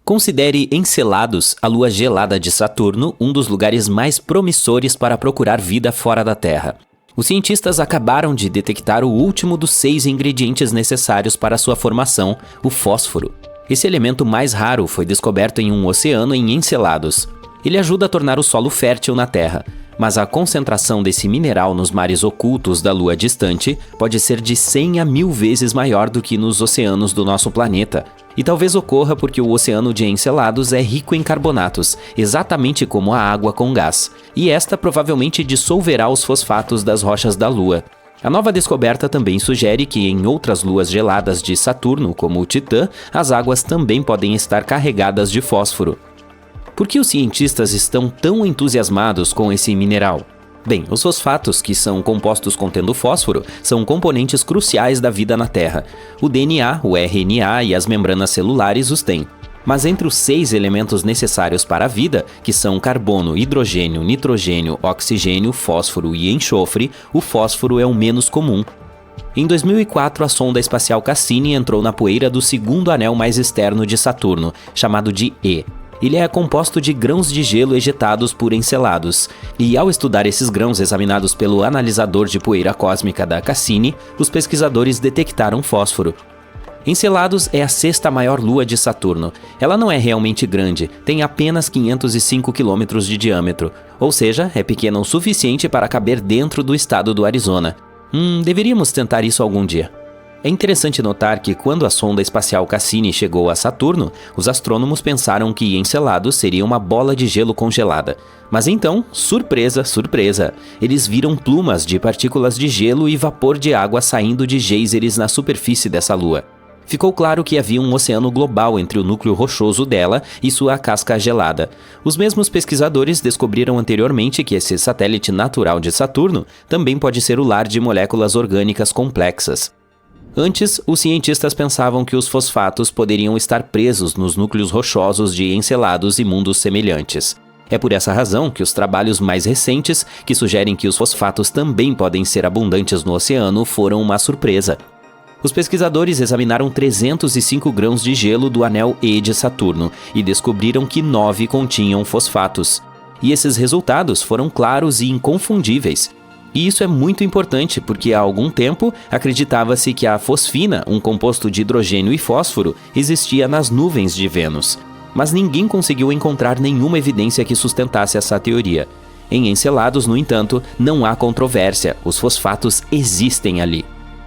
Considere Encelados, a lua gelada de Saturno, um dos lugares mais promissores para procurar vida fora da Terra. Os cientistas acabaram de detectar o último dos 6 ingredientes necessários para sua formação, o fósforo. Esse elemento mais raro foi descoberto em um oceano em Encelados. Ele ajuda a tornar o solo fértil na Terra, mas a concentração desse mineral nos mares ocultos da Lua distante pode ser de 100 a 1000 vezes maior do que nos oceanos do nosso planeta. E talvez ocorra porque o oceano de Encelados é rico em carbonatos, exatamente como a água com gás, e esta provavelmente dissolverá os fosfatos das rochas da Lua. A nova descoberta também sugere que em outras luas geladas de Saturno, como o Titã, as águas também podem estar carregadas de fósforo. Por que os cientistas estão tão entusiasmados com esse mineral? Bem, os fosfatos, que são compostos contendo fósforo, são componentes cruciais da vida na Terra. O DNA, o RNA e as membranas celulares os têm. Mas entre os 6 elementos necessários para a vida, que são carbono, hidrogênio, nitrogênio, oxigênio, fósforo e enxofre, o fósforo é o menos comum. Em 2004, a sonda espacial Cassini entrou na poeira do segundo anel mais externo de Saturno, chamado de E. Ele é composto de grãos de gelo ejetados por Encelados, e ao estudar esses grãos examinados pelo analisador de poeira cósmica da Cassini, os pesquisadores detectaram fósforo. Encelados é a 6ª maior lua de Saturno. Ela não é realmente grande, tem apenas 505 km de diâmetro, ou seja, é pequena o suficiente para caber dentro do estado do Arizona. Deveríamos tentar isso algum dia. É interessante notar que quando a sonda espacial Cassini chegou a Saturno, os astrônomos pensaram que Encelados seria uma bola de gelo congelada. Mas então, surpresa, surpresa, eles viram plumas de partículas de gelo e vapor de água saindo de geysers na superfície dessa lua. Ficou claro que havia um oceano global entre o núcleo rochoso dela e sua casca gelada. Os mesmos pesquisadores descobriram anteriormente que esse satélite natural de Saturno também pode ser o lar de moléculas orgânicas complexas. Antes, os cientistas pensavam que os fosfatos poderiam estar presos nos núcleos rochosos de Encelados e mundos semelhantes. É por essa razão que os trabalhos mais recentes, que sugerem que os fosfatos também podem ser abundantes no oceano, foram uma surpresa. Os pesquisadores examinaram 305 grãos de gelo do anel E de Saturno e descobriram que 9 continham fosfatos. E esses resultados foram claros e inconfundíveis. E isso é muito importante porque há algum tempo acreditava-se que a fosfina, um composto de hidrogênio e fósforo, existia nas nuvens de Vênus. Mas ninguém conseguiu encontrar nenhuma evidência que sustentasse essa teoria. Em Encelados, no entanto, não há controvérsia, os fosfatos existem ali.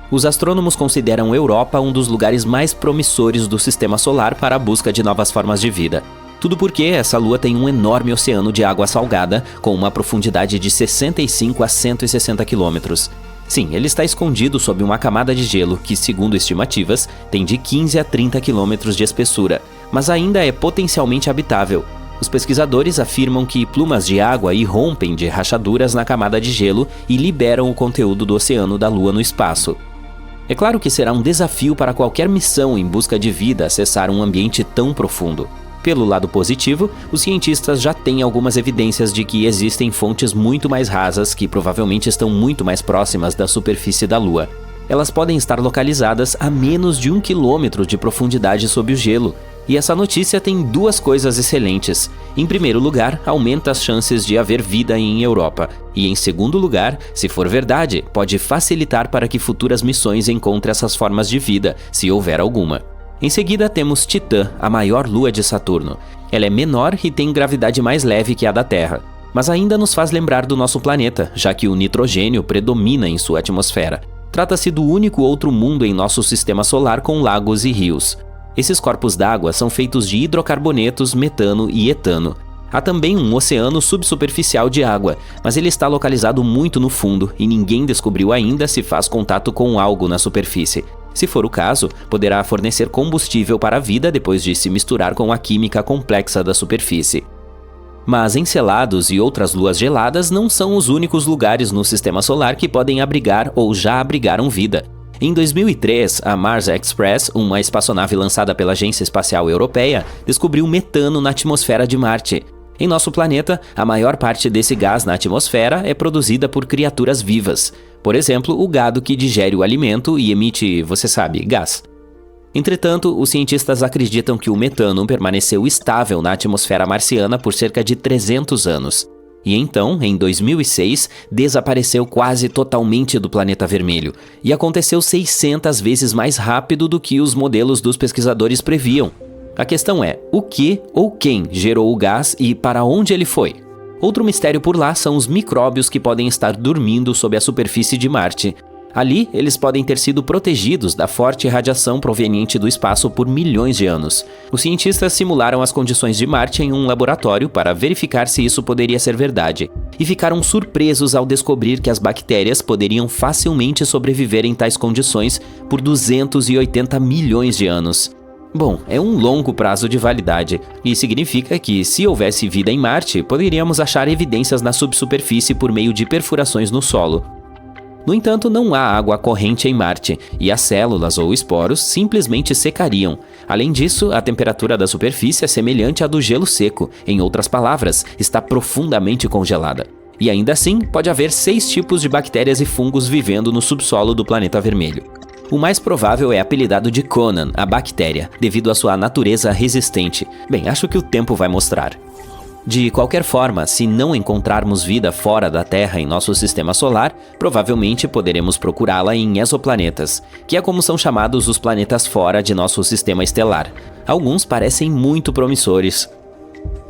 Os astrônomos consideram Europa um dos lugares mais promissores do sistema solar para a busca de novas formas de vida. Tudo porque essa lua tem um enorme oceano de água salgada, com uma profundidade de 65 a 160 quilômetros. Sim, ele está escondido sob uma camada de gelo que, segundo estimativas, tem de 15 a 30 quilômetros de espessura, mas ainda é potencialmente habitável. Os pesquisadores afirmam que plumas de água irrompem de rachaduras na camada de gelo e liberam o conteúdo do oceano da Lua no espaço. É claro que será um desafio para qualquer missão em busca de vida acessar um ambiente tão profundo. Pelo lado positivo, os cientistas já têm algumas evidências de que existem fontes muito mais rasas que provavelmente estão muito mais próximas da superfície da Lua. Elas podem estar localizadas a menos de 1 quilômetro de profundidade sob o gelo. E essa notícia tem 2 coisas excelentes. Em primeiro lugar, aumenta as chances de haver vida em Europa. E em segundo lugar, se for verdade, pode facilitar para que futuras missões encontrem essas formas de vida, se houver alguma. Em seguida temos Titã, a maior lua de Saturno. Ela é menor e tem gravidade mais leve que a da Terra, mas ainda nos faz lembrar do nosso planeta, já que o nitrogênio predomina em sua atmosfera. Trata-se do único outro mundo em nosso sistema solar com lagos e rios. Esses corpos d'água são feitos de hidrocarbonetos, metano e etano. Há também um oceano subsuperficial de água, mas ele está localizado muito no fundo e ninguém descobriu ainda se faz contato com algo na superfície. Se for o caso, poderá fornecer combustível para a vida depois de se misturar com a química complexa da superfície. Mas Encelados e outras luas geladas não são os únicos lugares no sistema solar que podem abrigar ou já abrigaram vida. Em 2003, a Mars Express, uma espaçonave lançada pela Agência Espacial Europeia, descobriu metano na atmosfera de Marte. Em nosso planeta, a maior parte desse gás na atmosfera é produzida por criaturas vivas. Por exemplo, o gado que digere o alimento e emite, você sabe, gás. Entretanto, os cientistas acreditam que o metano permaneceu estável na atmosfera marciana por cerca de 300 anos. E então, em 2006, desapareceu quase totalmente do planeta vermelho. E aconteceu 600 vezes mais rápido do que os modelos dos pesquisadores previam. A questão é, o que ou quem gerou o gás e para onde ele foi? Outro mistério por lá são os micróbios que podem estar dormindo sob a superfície de Marte. Ali, eles podem ter sido protegidos da forte radiação proveniente do espaço por milhões de anos. Os cientistas simularam as condições de Marte em um laboratório para verificar se isso poderia ser verdade, e ficaram surpresos ao descobrir que as bactérias poderiam facilmente sobreviver em tais condições por 280 milhões de anos. Bom, é um longo prazo de validade, e significa que, se houvesse vida em Marte, poderíamos achar evidências na subsuperfície por meio de perfurações no solo. No entanto, não há água corrente em Marte, e as células ou esporos simplesmente secariam. Além disso, a temperatura da superfície é semelhante à do gelo seco, em outras palavras, está profundamente congelada. E ainda assim, pode haver 6 tipos de bactérias e fungos vivendo no subsolo do planeta vermelho. O mais provável é apelidado de Conan, a bactéria, devido à sua natureza resistente. Bem, acho que o tempo vai mostrar. De qualquer forma, se não encontrarmos vida fora da Terra em nosso sistema solar, provavelmente poderemos procurá-la em exoplanetas, que é como são chamados os planetas fora de nosso sistema estelar. Alguns parecem muito promissores.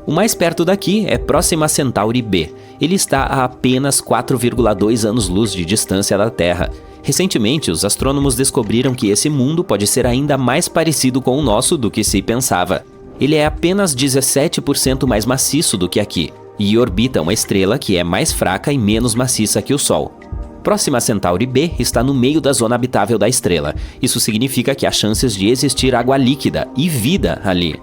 O mais perto daqui é Próxima Centauri b. Ele está a apenas 4,2 anos-luz de distância da Terra. Recentemente, os astrônomos descobriram que esse mundo pode ser ainda mais parecido com o nosso do que se pensava. Ele é apenas 17% mais maciço do que aqui, e orbita uma estrela que é mais fraca e menos maciça que o Sol. Próxima Centauri b está no meio da zona habitável da estrela. Isso significa que há chances de existir água líquida e vida ali.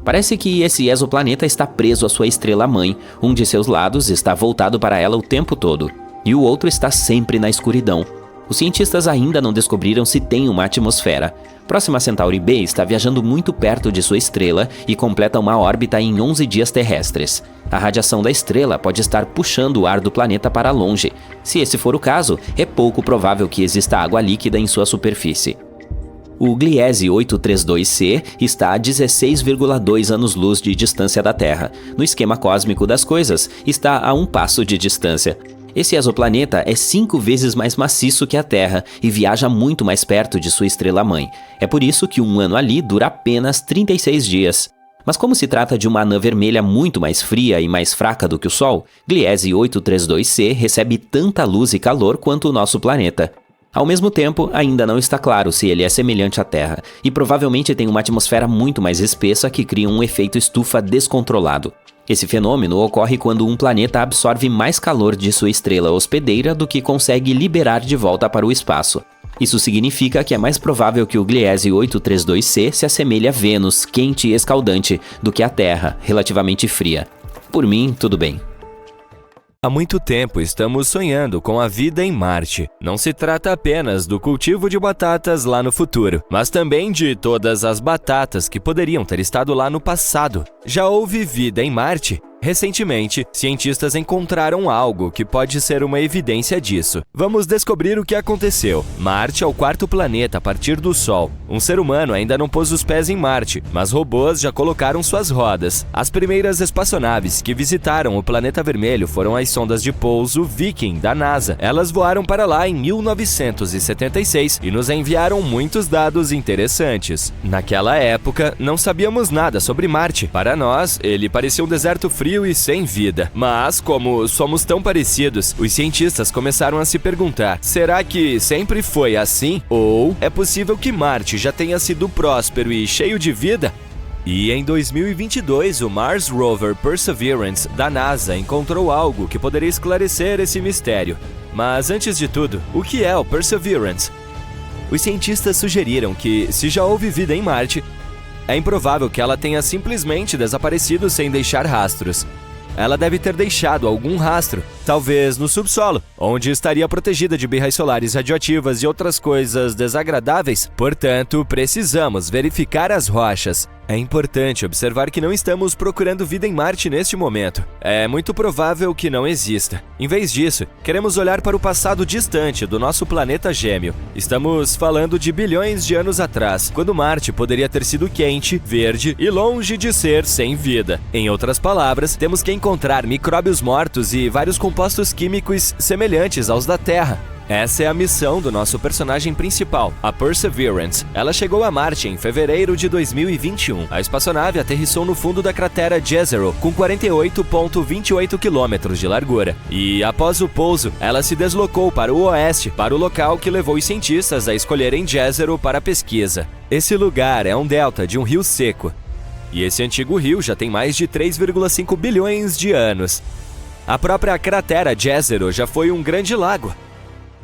Parece que esse exoplaneta está preso à sua estrela-mãe. Um de seus lados está voltado para ela o tempo todo, e o outro está sempre na escuridão. Os cientistas ainda não descobriram se tem uma atmosfera. Próxima Centauri b está viajando muito perto de sua estrela e completa uma órbita em 11 dias terrestres. A radiação da estrela pode estar puxando o ar do planeta para longe. Se esse for o caso, é pouco provável que exista água líquida em sua superfície. O Gliese 832c está a 16,2 anos-luz de distância da Terra. No esquema cósmico das coisas, está a um passo de distância. Esse exoplaneta é 5 vezes mais maciço que a Terra e viaja muito mais perto de sua estrela-mãe. É por isso que um ano ali dura apenas 36 dias. Mas como se trata de uma anã vermelha muito mais fria e mais fraca do que o Sol, Gliese 832c recebe tanta luz e calor quanto o nosso planeta. Ao mesmo tempo, ainda não está claro se ele é semelhante à Terra, e provavelmente tem uma atmosfera muito mais espessa que cria um efeito estufa descontrolado. Esse fenômeno ocorre quando um planeta absorve mais calor de sua estrela hospedeira do que consegue liberar de volta para o espaço. Isso significa que é mais provável que o Gliese 832c se assemelhe a Vênus, quente e escaldante, do que a Terra, relativamente fria. Por mim, tudo bem. Há muito tempo estamos sonhando com a vida em Marte. Não se trata apenas do cultivo de batatas lá no futuro, mas também de todas as batatas que poderiam ter estado lá no passado. Já houve vida em Marte? Recentemente, cientistas encontraram algo que pode ser uma evidência disso. Vamos descobrir o que aconteceu. Marte é o 4º planeta a partir do Sol. Um ser humano ainda não pôs os pés em Marte, mas robôs já colocaram suas rodas. As primeiras espaçonaves que visitaram o planeta vermelho foram as sondas de pouso Viking, da NASA. Elas voaram para lá em 1976 e nos enviaram muitos dados interessantes. Naquela época, não sabíamos nada sobre Marte. Para nós, ele parecia um deserto frio e sem vida. Mas, como somos tão parecidos, os cientistas começaram a se perguntar: será que sempre foi assim? Ou é possível que Marte já tenha sido próspero e cheio de vida? E em 2022, o Mars Rover Perseverance da NASA encontrou algo que poderia esclarecer esse mistério. Mas antes de tudo, o que é o Perseverance? Os cientistas sugeriram que, se já houve vida em Marte, é improvável que ela tenha simplesmente desaparecido sem deixar rastros. Ela deve ter deixado algum rastro, Talvez no subsolo, onde estaria protegida de birras solares radioativas e outras coisas desagradáveis. Portanto, precisamos verificar as rochas. É importante observar que não estamos procurando vida em Marte neste momento. É muito provável que não exista. Em vez disso, queremos olhar para o passado distante do nosso planeta gêmeo. Estamos falando de bilhões de anos atrás, quando Marte poderia ter sido quente, verde e longe de ser sem vida. Em outras palavras, temos que encontrar micróbios mortos e vários compostos químicos semelhantes aos da Terra. Essa é a missão do nosso personagem principal, a Perseverance. Ela chegou a Marte em fevereiro de 2021. A espaçonave aterrissou no fundo da cratera Jezero, com 48,28 km de largura. E, após o pouso, ela se deslocou para o oeste, para o local que levou os cientistas a escolherem Jezero para a pesquisa. Esse lugar é um delta de um rio seco. E esse antigo rio já tem mais de 3,5 bilhões de anos. A própria cratera Jezero já foi um grande lago.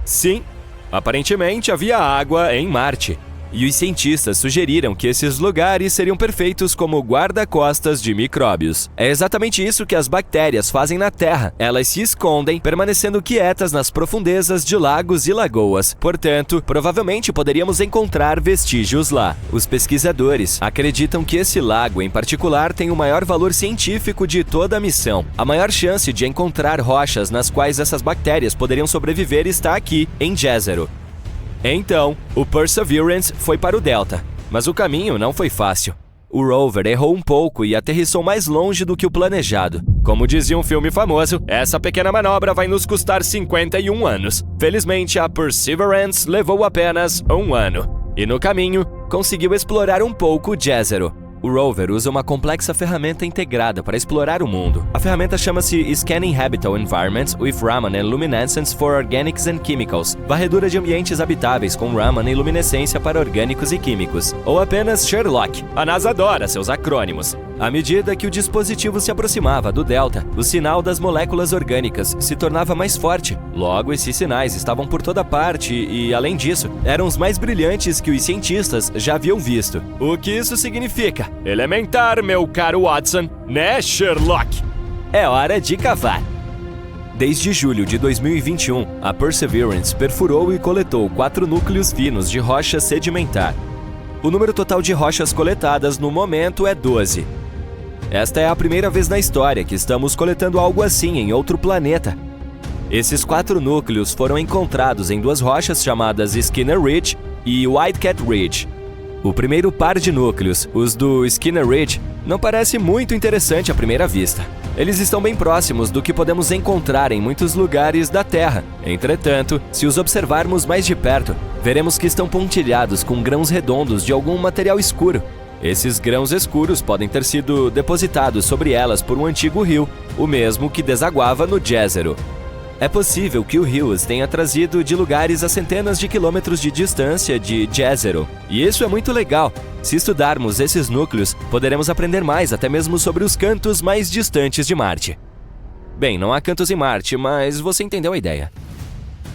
Sim, aparentemente havia água em Marte, e os cientistas sugeriram que esses lugares seriam perfeitos como guarda-costas de micróbios. É exatamente isso que as bactérias fazem na Terra. Elas se escondem, permanecendo quietas nas profundezas de lagos e lagoas. Portanto, provavelmente poderíamos encontrar vestígios lá. Os pesquisadores acreditam que esse lago em particular tem o maior valor científico de toda a missão. A maior chance de encontrar rochas nas quais essas bactérias poderiam sobreviver está aqui, em Jezero. Então, o Perseverance foi para o Delta, mas o caminho não foi fácil. O rover errou um pouco e aterrissou mais longe do que o planejado. Como dizia um filme famoso, essa pequena manobra vai nos custar 51 anos. Felizmente, a Perseverance levou apenas 1 ano. E no caminho, conseguiu explorar um pouco Jezero. O rover usa uma complexa ferramenta integrada para explorar o mundo. A ferramenta chama-se Scanning Habitable Environments with Raman and Luminescence for Organics and Chemicals, varredura de ambientes habitáveis com Raman e luminescência para orgânicos e químicos, ou apenas Sherlock. A NASA adora seus acrônimos. À medida que o dispositivo se aproximava do delta, o sinal das moléculas orgânicas se tornava mais forte. Logo, esses sinais estavam por toda parte e, além disso, eram os mais brilhantes que os cientistas já haviam visto. O que isso significa? Elementar, meu caro Watson, né, Sherlock? É hora de cavar. Desde julho de 2021, a Perseverance perfurou e coletou 4 núcleos finos de rocha sedimentar. O número total de rochas coletadas no momento é 12. Esta é a primeira vez na história que estamos coletando algo assim em outro planeta. Esses 4 núcleos foram encontrados em 2 rochas chamadas Skinner Ridge e Whitecat Ridge. O primeiro par de núcleos, os do Skinner Ridge, não parece muito interessante à primeira vista. Eles estão bem próximos do que podemos encontrar em muitos lugares da Terra. Entretanto, se os observarmos mais de perto, veremos que estão pontilhados com grãos redondos de algum material escuro. Esses grãos escuros podem ter sido depositados sobre elas por um antigo rio, o mesmo que desaguava no Jezero. É possível que o rio os tenha trazido de lugares a centenas de quilômetros de distância de Jezero. E isso é muito legal. Se estudarmos esses núcleos, poderemos aprender mais até mesmo sobre os cantos mais distantes de Marte. Bem, não há cantos em Marte, mas você entendeu a ideia.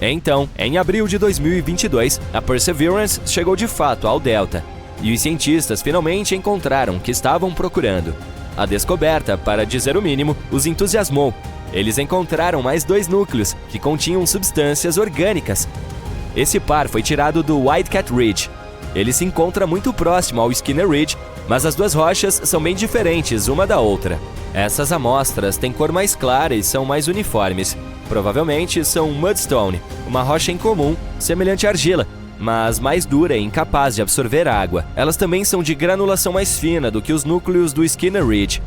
Então, em abril de 2022, a Perseverance chegou de fato ao Delta. E os cientistas finalmente encontraram o que estavam procurando. A descoberta, para dizer o mínimo, os entusiasmou. Eles encontraram mais 2 núcleos, que continham substâncias orgânicas. Esse par foi tirado do Whitecat Ridge. Ele se encontra muito próximo ao Skinner Ridge, mas as 2 rochas são bem diferentes uma da outra. Essas amostras têm cor mais clara e são mais uniformes. Provavelmente são mudstone, uma rocha incomum, semelhante à argila, mas mais dura e incapaz de absorver água. Elas também são de granulação mais fina do que os núcleos do Skinner Ridge.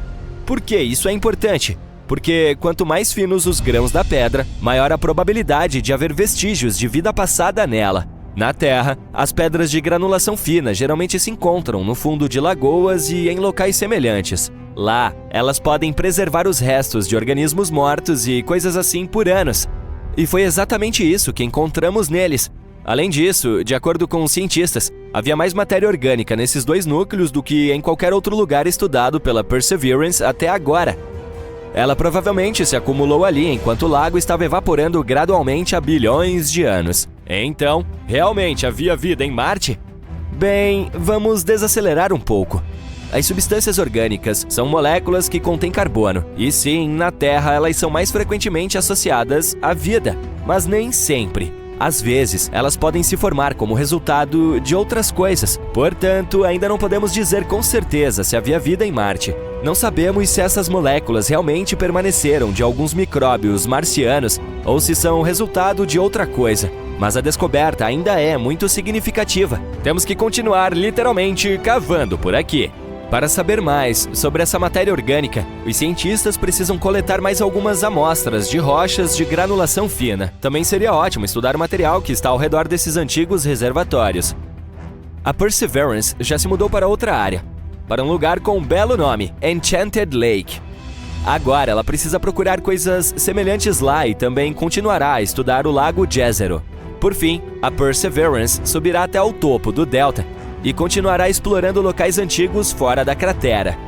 Por que isso é importante? Porque quanto mais finos os grãos da pedra, maior a probabilidade de haver vestígios de vida passada nela. Na Terra, as pedras de granulação fina geralmente se encontram no fundo de lagoas e em locais semelhantes. Lá, elas podem preservar os restos de organismos mortos e coisas assim por anos. E foi exatamente isso que encontramos neles. Além disso, de acordo com os cientistas, havia mais matéria orgânica nesses 2 núcleos do que em qualquer outro lugar estudado pela Perseverance até agora. Ela provavelmente se acumulou ali enquanto o lago estava evaporando gradualmente há bilhões de anos. Então, realmente havia vida em Marte? Bem, vamos desacelerar um pouco. As substâncias orgânicas são moléculas que contêm carbono, e sim, na Terra elas são mais frequentemente associadas à vida, mas nem sempre. Às vezes, elas podem se formar como resultado de outras coisas, portanto, ainda não podemos dizer com certeza se havia vida em Marte. Não sabemos se essas moléculas realmente permaneceram de alguns micróbios marcianos ou se são resultado de outra coisa. Mas a descoberta ainda é muito significativa. Temos que continuar literalmente cavando por aqui. Para saber mais sobre essa matéria orgânica, os cientistas precisam coletar mais algumas amostras de rochas de granulação fina. Também seria ótimo estudar o material que está ao redor desses antigos reservatórios. A Perseverance já se mudou para outra área, para um lugar com um belo nome, Enchanted Lake. Agora ela precisa procurar coisas semelhantes lá e também continuará a estudar o Lago Jezero. Por fim, a Perseverance subirá até o topo do delta e continuará explorando locais antigos fora da cratera.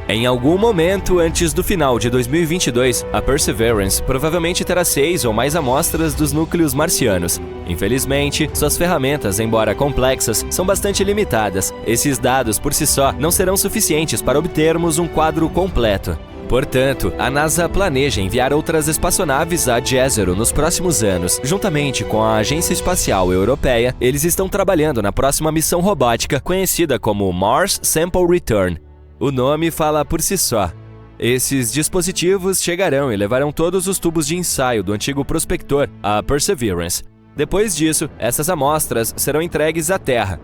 Em algum momento antes do final de 2022, a Perseverance provavelmente terá 6 ou mais amostras dos núcleos marcianos. Infelizmente, suas ferramentas, embora complexas, são bastante limitadas. Esses dados por si só não serão suficientes para obtermos um quadro completo. Portanto, a NASA planeja enviar outras espaçonaves a Jezero nos próximos anos. Juntamente com a Agência Espacial Europeia, eles estão trabalhando na próxima missão robótica conhecida como Mars Sample Return. O nome fala por si só. Esses dispositivos chegarão e levarão todos os tubos de ensaio do antigo prospector, a Perseverance. Depois disso, essas amostras serão entregues à Terra,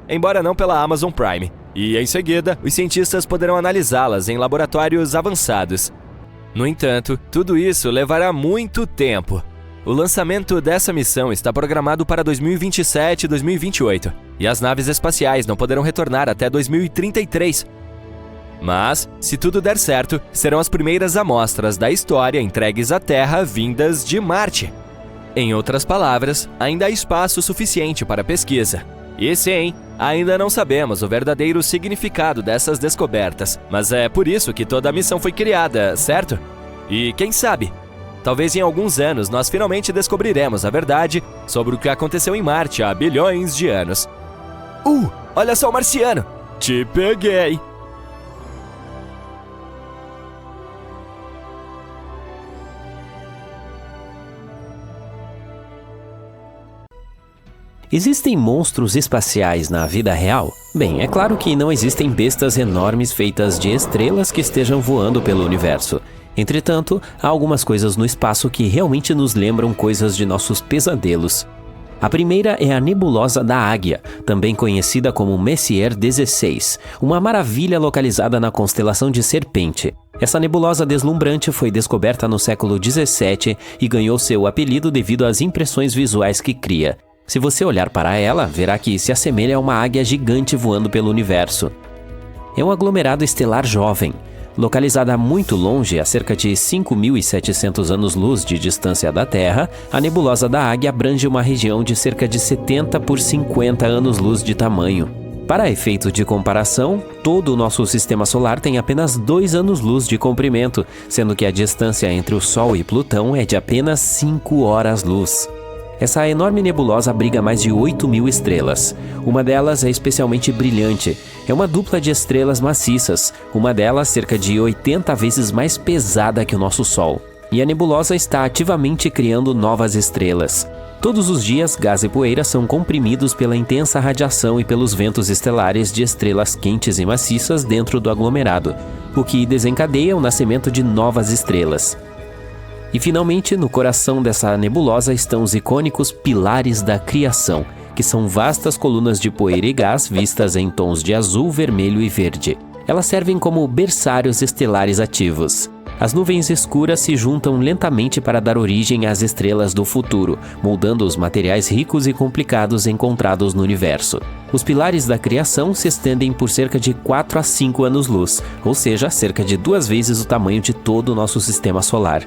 embora não pela Amazon Prime. E, em seguida, os cientistas poderão analisá-las em laboratórios avançados. No entanto, tudo isso levará muito tempo. O lançamento dessa missão está programado para 2027 e 2028, e as naves espaciais não poderão retornar até 2033. Mas, se tudo der certo, serão as primeiras amostras da história entregues à Terra vindas de Marte. Em outras palavras, ainda há espaço suficiente para pesquisa. E sim, ainda não sabemos o verdadeiro significado dessas descobertas, mas é por isso que toda a missão foi criada, certo? E quem sabe, talvez em alguns anos nós finalmente descobriremos a verdade sobre o que aconteceu em Marte há bilhões de anos. Olha só o marciano! Te peguei! Existem monstros espaciais na vida real? Bem, é claro que não existem bestas enormes feitas de estrelas que estejam voando pelo universo. Entretanto, há algumas coisas no espaço que realmente nos lembram coisas de nossos pesadelos. A primeira é a Nebulosa da Águia, também conhecida como Messier 16, uma maravilha localizada na constelação de Serpente. Essa nebulosa deslumbrante foi descoberta no século 17 e ganhou seu apelido devido às impressões visuais que cria. Se você olhar para ela, verá que se assemelha a uma águia gigante voando pelo universo. É um aglomerado estelar jovem. Localizada muito longe, a cerca de 5.700 anos-luz de distância da Terra, a nebulosa da Águia abrange uma região de cerca de 70 por 50 anos-luz de tamanho. Para efeito de comparação, todo o nosso sistema solar tem apenas 2 anos-luz de comprimento, sendo que a distância entre o Sol e Plutão é de apenas 5 horas-luz. Essa enorme nebulosa abriga mais de 8.000 estrelas. Uma delas é especialmente brilhante. É uma dupla de estrelas maciças, uma delas cerca de 80 vezes mais pesada que o nosso Sol. E a nebulosa está ativamente criando novas estrelas. Todos os dias, gás e poeira são comprimidos pela intensa radiação e pelos ventos estelares de estrelas quentes e maciças dentro do aglomerado, o que desencadeia o nascimento de novas estrelas. E finalmente, no coração dessa nebulosa estão os icônicos Pilares da Criação, que são vastas colunas de poeira e gás vistas em tons de azul, vermelho e verde. Elas servem como berçários estelares ativos. As nuvens escuras se juntam lentamente para dar origem às estrelas do futuro, moldando os materiais ricos e complicados encontrados no universo. Os pilares da criação se estendem por cerca de 4 a 5 anos-luz, ou seja, cerca de 2 vezes o tamanho de todo o nosso sistema solar.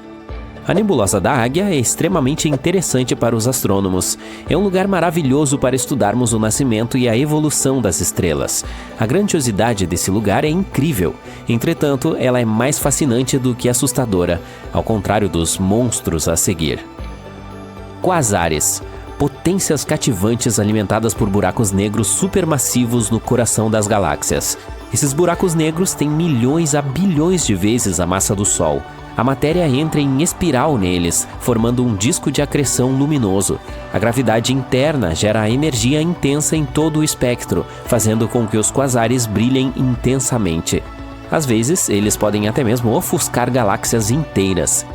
A nebulosa da Águia é extremamente interessante para os astrônomos. É um lugar maravilhoso para estudarmos o nascimento e a evolução das estrelas. A grandiosidade desse lugar é incrível. Entretanto, ela é mais fascinante do que assustadora, ao contrário dos monstros a seguir. Quasares. Potências cativantes alimentadas por buracos negros supermassivos no coração das galáxias. Esses buracos negros têm milhões a bilhões de vezes a massa do Sol. A matéria entra em espiral neles, formando um disco de acreção luminoso. A gravidade interna gera energia intensa em todo o espectro, fazendo com que os quasares brilhem intensamente. Às vezes, eles podem até mesmo ofuscar galáxias inteiras.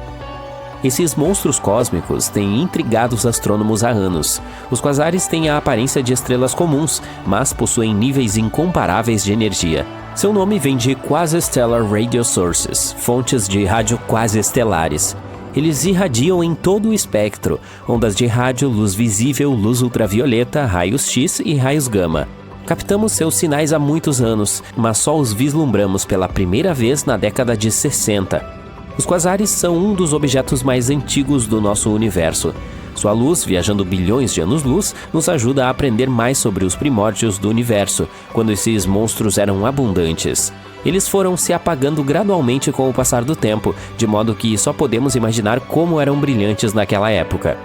Esses monstros cósmicos têm intrigado os astrônomos há anos. Os quasares têm a aparência de estrelas comuns, mas possuem níveis incomparáveis de energia. Seu nome vem de Quasi-Stellar Radio Sources, fontes de rádio quasi-estelares. Eles irradiam em todo o espectro, ondas de rádio, luz visível, luz ultravioleta, raios X e raios gama. Captamos seus sinais há muitos anos, mas só os vislumbramos pela primeira vez na década de 60. Os quasares são um dos objetos mais antigos do nosso universo. Sua luz, viajando bilhões de anos-luz, nos ajuda a aprender mais sobre os primórdios do universo, quando esses monstros eram abundantes. Eles foram se apagando gradualmente com o passar do tempo, de modo que só podemos imaginar como eram brilhantes naquela época.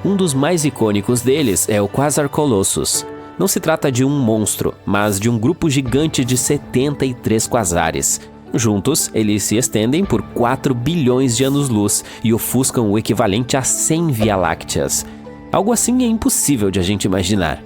Um dos mais icônicos deles é o Quasar Colossus. Não se trata de um monstro, mas de um grupo gigante de 73 quasares. Juntos, eles se estendem por 4 bilhões de anos-luz e ofuscam o equivalente a 100 Via-Lácteas. Algo assim é impossível de a gente imaginar.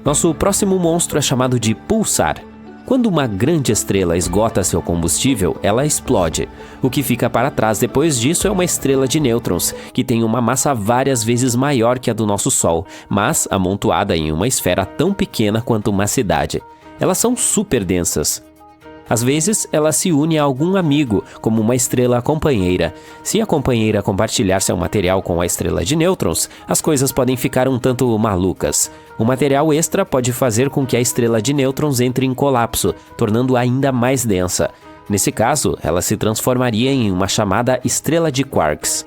Nosso próximo monstro é chamado de pulsar. Quando uma grande estrela esgota seu combustível, ela explode. O que fica para trás depois disso é uma estrela de nêutrons, que tem uma massa várias vezes maior que a do nosso Sol, mas amontoada em uma esfera tão pequena quanto uma cidade. Elas são super densas. Às vezes, ela se une a algum amigo, como uma estrela companheira. Se a companheira compartilhar seu material com a estrela de nêutrons, as coisas podem ficar um tanto malucas. O material extra pode fazer com que a estrela de nêutrons entre em colapso, tornando-a ainda mais densa. Nesse caso, ela se transformaria em uma chamada estrela de quarks.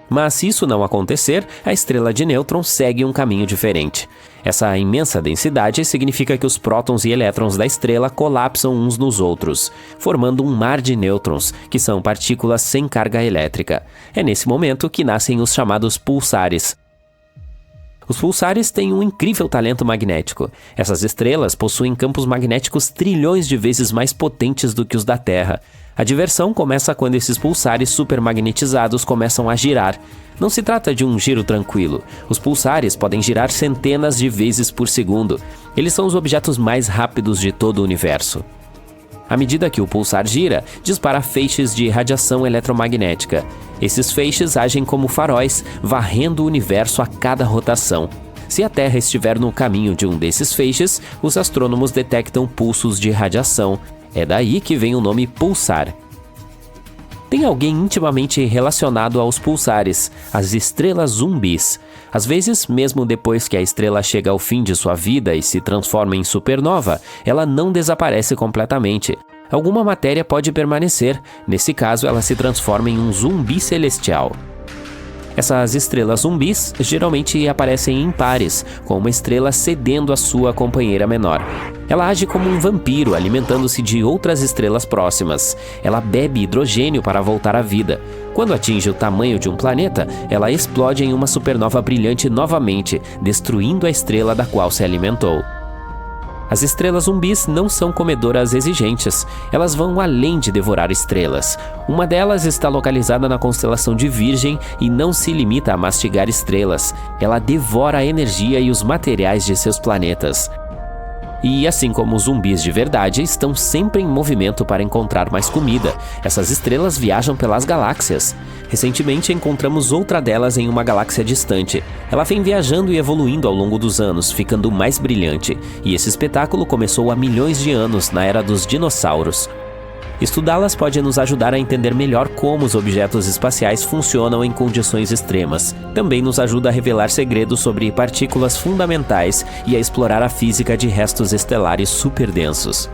Mas se isso não acontecer, a estrela de nêutrons segue um caminho diferente. Essa imensa densidade significa que os prótons e elétrons da estrela colapsam uns nos outros, formando um mar de nêutrons, que são partículas sem carga elétrica. É nesse momento que nascem os chamados pulsares. Os pulsares têm um incrível talento magnético. Essas estrelas possuem campos magnéticos trilhões de vezes mais potentes do que os da Terra. A diversão começa quando esses pulsares supermagnetizados começam a girar. Não se trata de um giro tranquilo. Os pulsares podem girar centenas de vezes por segundo. Eles são os objetos mais rápidos de todo o universo. À medida que o pulsar gira, dispara feixes de radiação eletromagnética. Esses feixes agem como faróis, varrendo o universo a cada rotação. Se a Terra estiver no caminho de um desses feixes, os astrônomos detectam pulsos de radiação. É daí que vem o nome pulsar. Tem alguém intimamente relacionado aos pulsares, as estrelas zumbis. Às vezes, mesmo depois que a estrela chega ao fim de sua vida e se transforma em supernova, ela não desaparece completamente. Alguma matéria pode permanecer. Nesse caso, ela se transforma em um zumbi celestial. Essas estrelas zumbis geralmente aparecem em pares, com uma estrela cedendo a sua companheira menor. Ela age como um vampiro, alimentando-se de outras estrelas próximas. Ela bebe hidrogênio para voltar à vida. Quando atinge o tamanho de um planeta, ela explode em uma supernova brilhante novamente, destruindo a estrela da qual se alimentou. As estrelas zumbis não são comedoras exigentes, elas vão além de devorar estrelas. Uma delas está localizada na constelação de Virgem e não se limita a mastigar estrelas, ela devora a energia e os materiais de seus planetas. E assim como os zumbis de verdade, estão sempre em movimento para encontrar mais comida. Essas estrelas viajam pelas galáxias. Recentemente encontramos outra delas em uma galáxia distante. Ela vem viajando e evoluindo ao longo dos anos, ficando mais brilhante. E esse espetáculo começou há milhões de anos, na era dos dinossauros. Estudá-las pode nos ajudar a entender melhor como os objetos espaciais funcionam em condições extremas. Também nos ajuda a revelar segredos sobre partículas fundamentais e a explorar a física de restos estelares superdensos.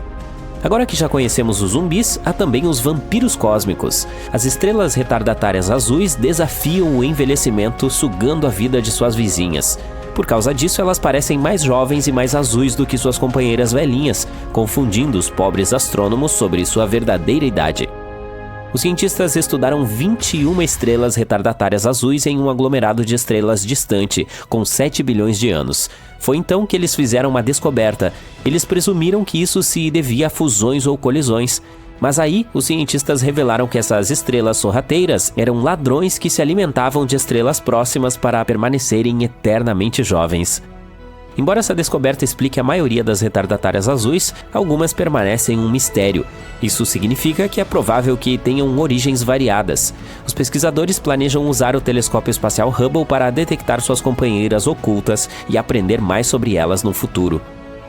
Agora que já conhecemos os zumbis, há também os vampiros cósmicos. As estrelas retardatárias azuis desafiam o envelhecimento, sugando a vida de suas vizinhas. Por causa disso, elas parecem mais jovens e mais azuis do que suas companheiras velhinhas, confundindo os pobres astrônomos sobre sua verdadeira idade. Os cientistas estudaram 21 estrelas retardatárias azuis em um aglomerado de estrelas distante, com 7 bilhões de anos. Foi então que eles fizeram uma descoberta. Eles presumiram que isso se devia a fusões ou colisões. Mas aí, os cientistas revelaram que essas estrelas sorrateiras eram ladrões que se alimentavam de estrelas próximas para permanecerem eternamente jovens. Embora essa descoberta explique a maioria das retardatárias azuis, algumas permanecem um mistério. Isso significa que é provável que tenham origens variadas. Os pesquisadores planejam usar o telescópio espacial Hubble para detectar suas companheiras ocultas e aprender mais sobre elas no futuro.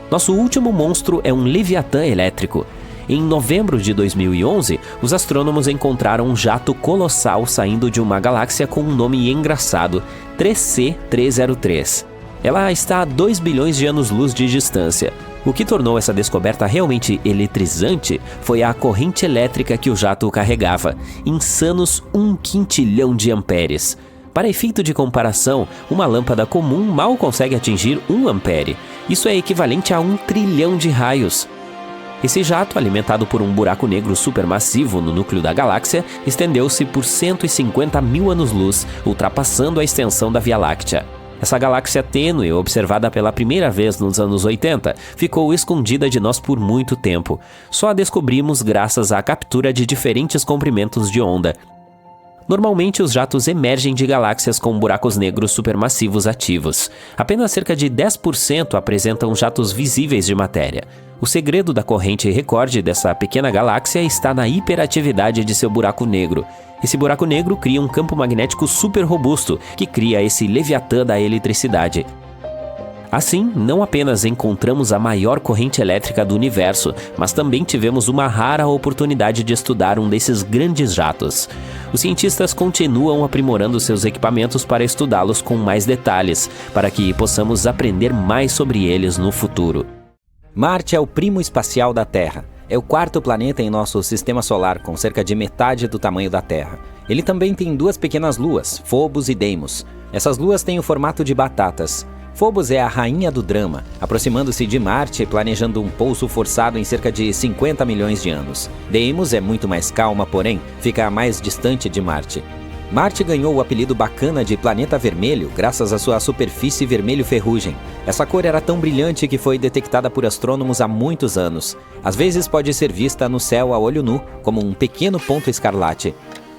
Nosso último monstro é um Leviatã elétrico. Em novembro de 2011, os astrônomos encontraram um jato colossal saindo de uma galáxia com um nome engraçado, 3C303. Ela está a 2 bilhões de anos-luz de distância. O que tornou essa descoberta realmente eletrizante foi a corrente elétrica que o jato carregava, insanos 1 quintilhão de amperes. Para efeito de comparação, uma lâmpada comum mal consegue atingir 1 ampere. Isso é equivalente a 1 trilhão de raios. Esse jato, alimentado por um buraco negro supermassivo no núcleo da galáxia, estendeu-se por 150 mil anos-luz, ultrapassando a extensão da Via Láctea. Essa galáxia tênue, observada pela primeira vez nos anos 80, ficou escondida de nós por muito tempo. Só a descobrimos graças à captura de diferentes comprimentos de onda. Normalmente, os jatos emergem de galáxias com buracos negros supermassivos ativos. Apenas cerca de 10% apresentam jatos visíveis de matéria. O segredo da corrente recorde dessa pequena galáxia está na hiperatividade de seu buraco negro. Esse buraco negro cria um campo magnético super robusto, que cria esse Leviatã da eletricidade. Assim, não apenas encontramos a maior corrente elétrica do universo, mas também tivemos uma rara oportunidade de estudar um desses grandes jatos. Os cientistas continuam aprimorando seus equipamentos para estudá-los com mais detalhes, para que possamos aprender mais sobre eles no futuro. Marte é o primo espacial da Terra. É o quarto planeta em nosso sistema solar, com cerca de metade do tamanho da Terra. Ele também tem 2 pequenas luas, Phobos e Deimos. Essas luas têm o formato de batatas. Phobos é a rainha do drama, aproximando-se de Marte, planejando um pouso forçado em cerca de 50 milhões de anos. Deimos é muito mais calma, porém, fica mais distante de Marte. Marte ganhou o apelido bacana de Planeta Vermelho graças à sua superfície vermelho ferrugem. Essa cor era tão brilhante que foi detectada por astrônomos há muitos anos. Às vezes pode ser vista no céu a olho nu, como um pequeno ponto escarlate.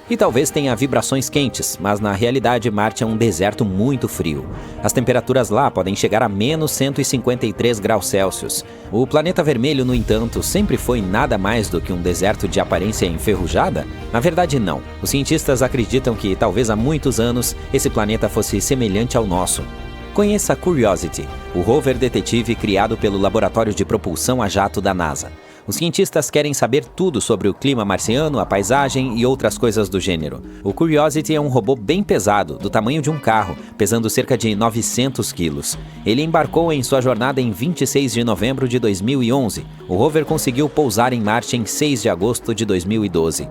E talvez tenha vibrações quentes, mas na realidade Marte é um deserto muito frio. As temperaturas lá podem chegar a menos 153 graus Celsius. O planeta vermelho, no entanto, sempre foi nada mais do que um deserto de aparência enferrujada? Na verdade, não. Os cientistas acreditam que, talvez há muitos anos, esse planeta fosse semelhante ao nosso. Conheça Curiosity, o rover detetive criado pelo Laboratório de Propulsão a Jato da NASA. Os cientistas querem saber tudo sobre o clima marciano, a paisagem e outras coisas do gênero. O Curiosity é um robô bem pesado, do tamanho de um carro, pesando cerca de 900 quilos. Ele embarcou em sua jornada em 26 de novembro de 2011. O rover conseguiu pousar em Marte em 6 de agosto de 2012.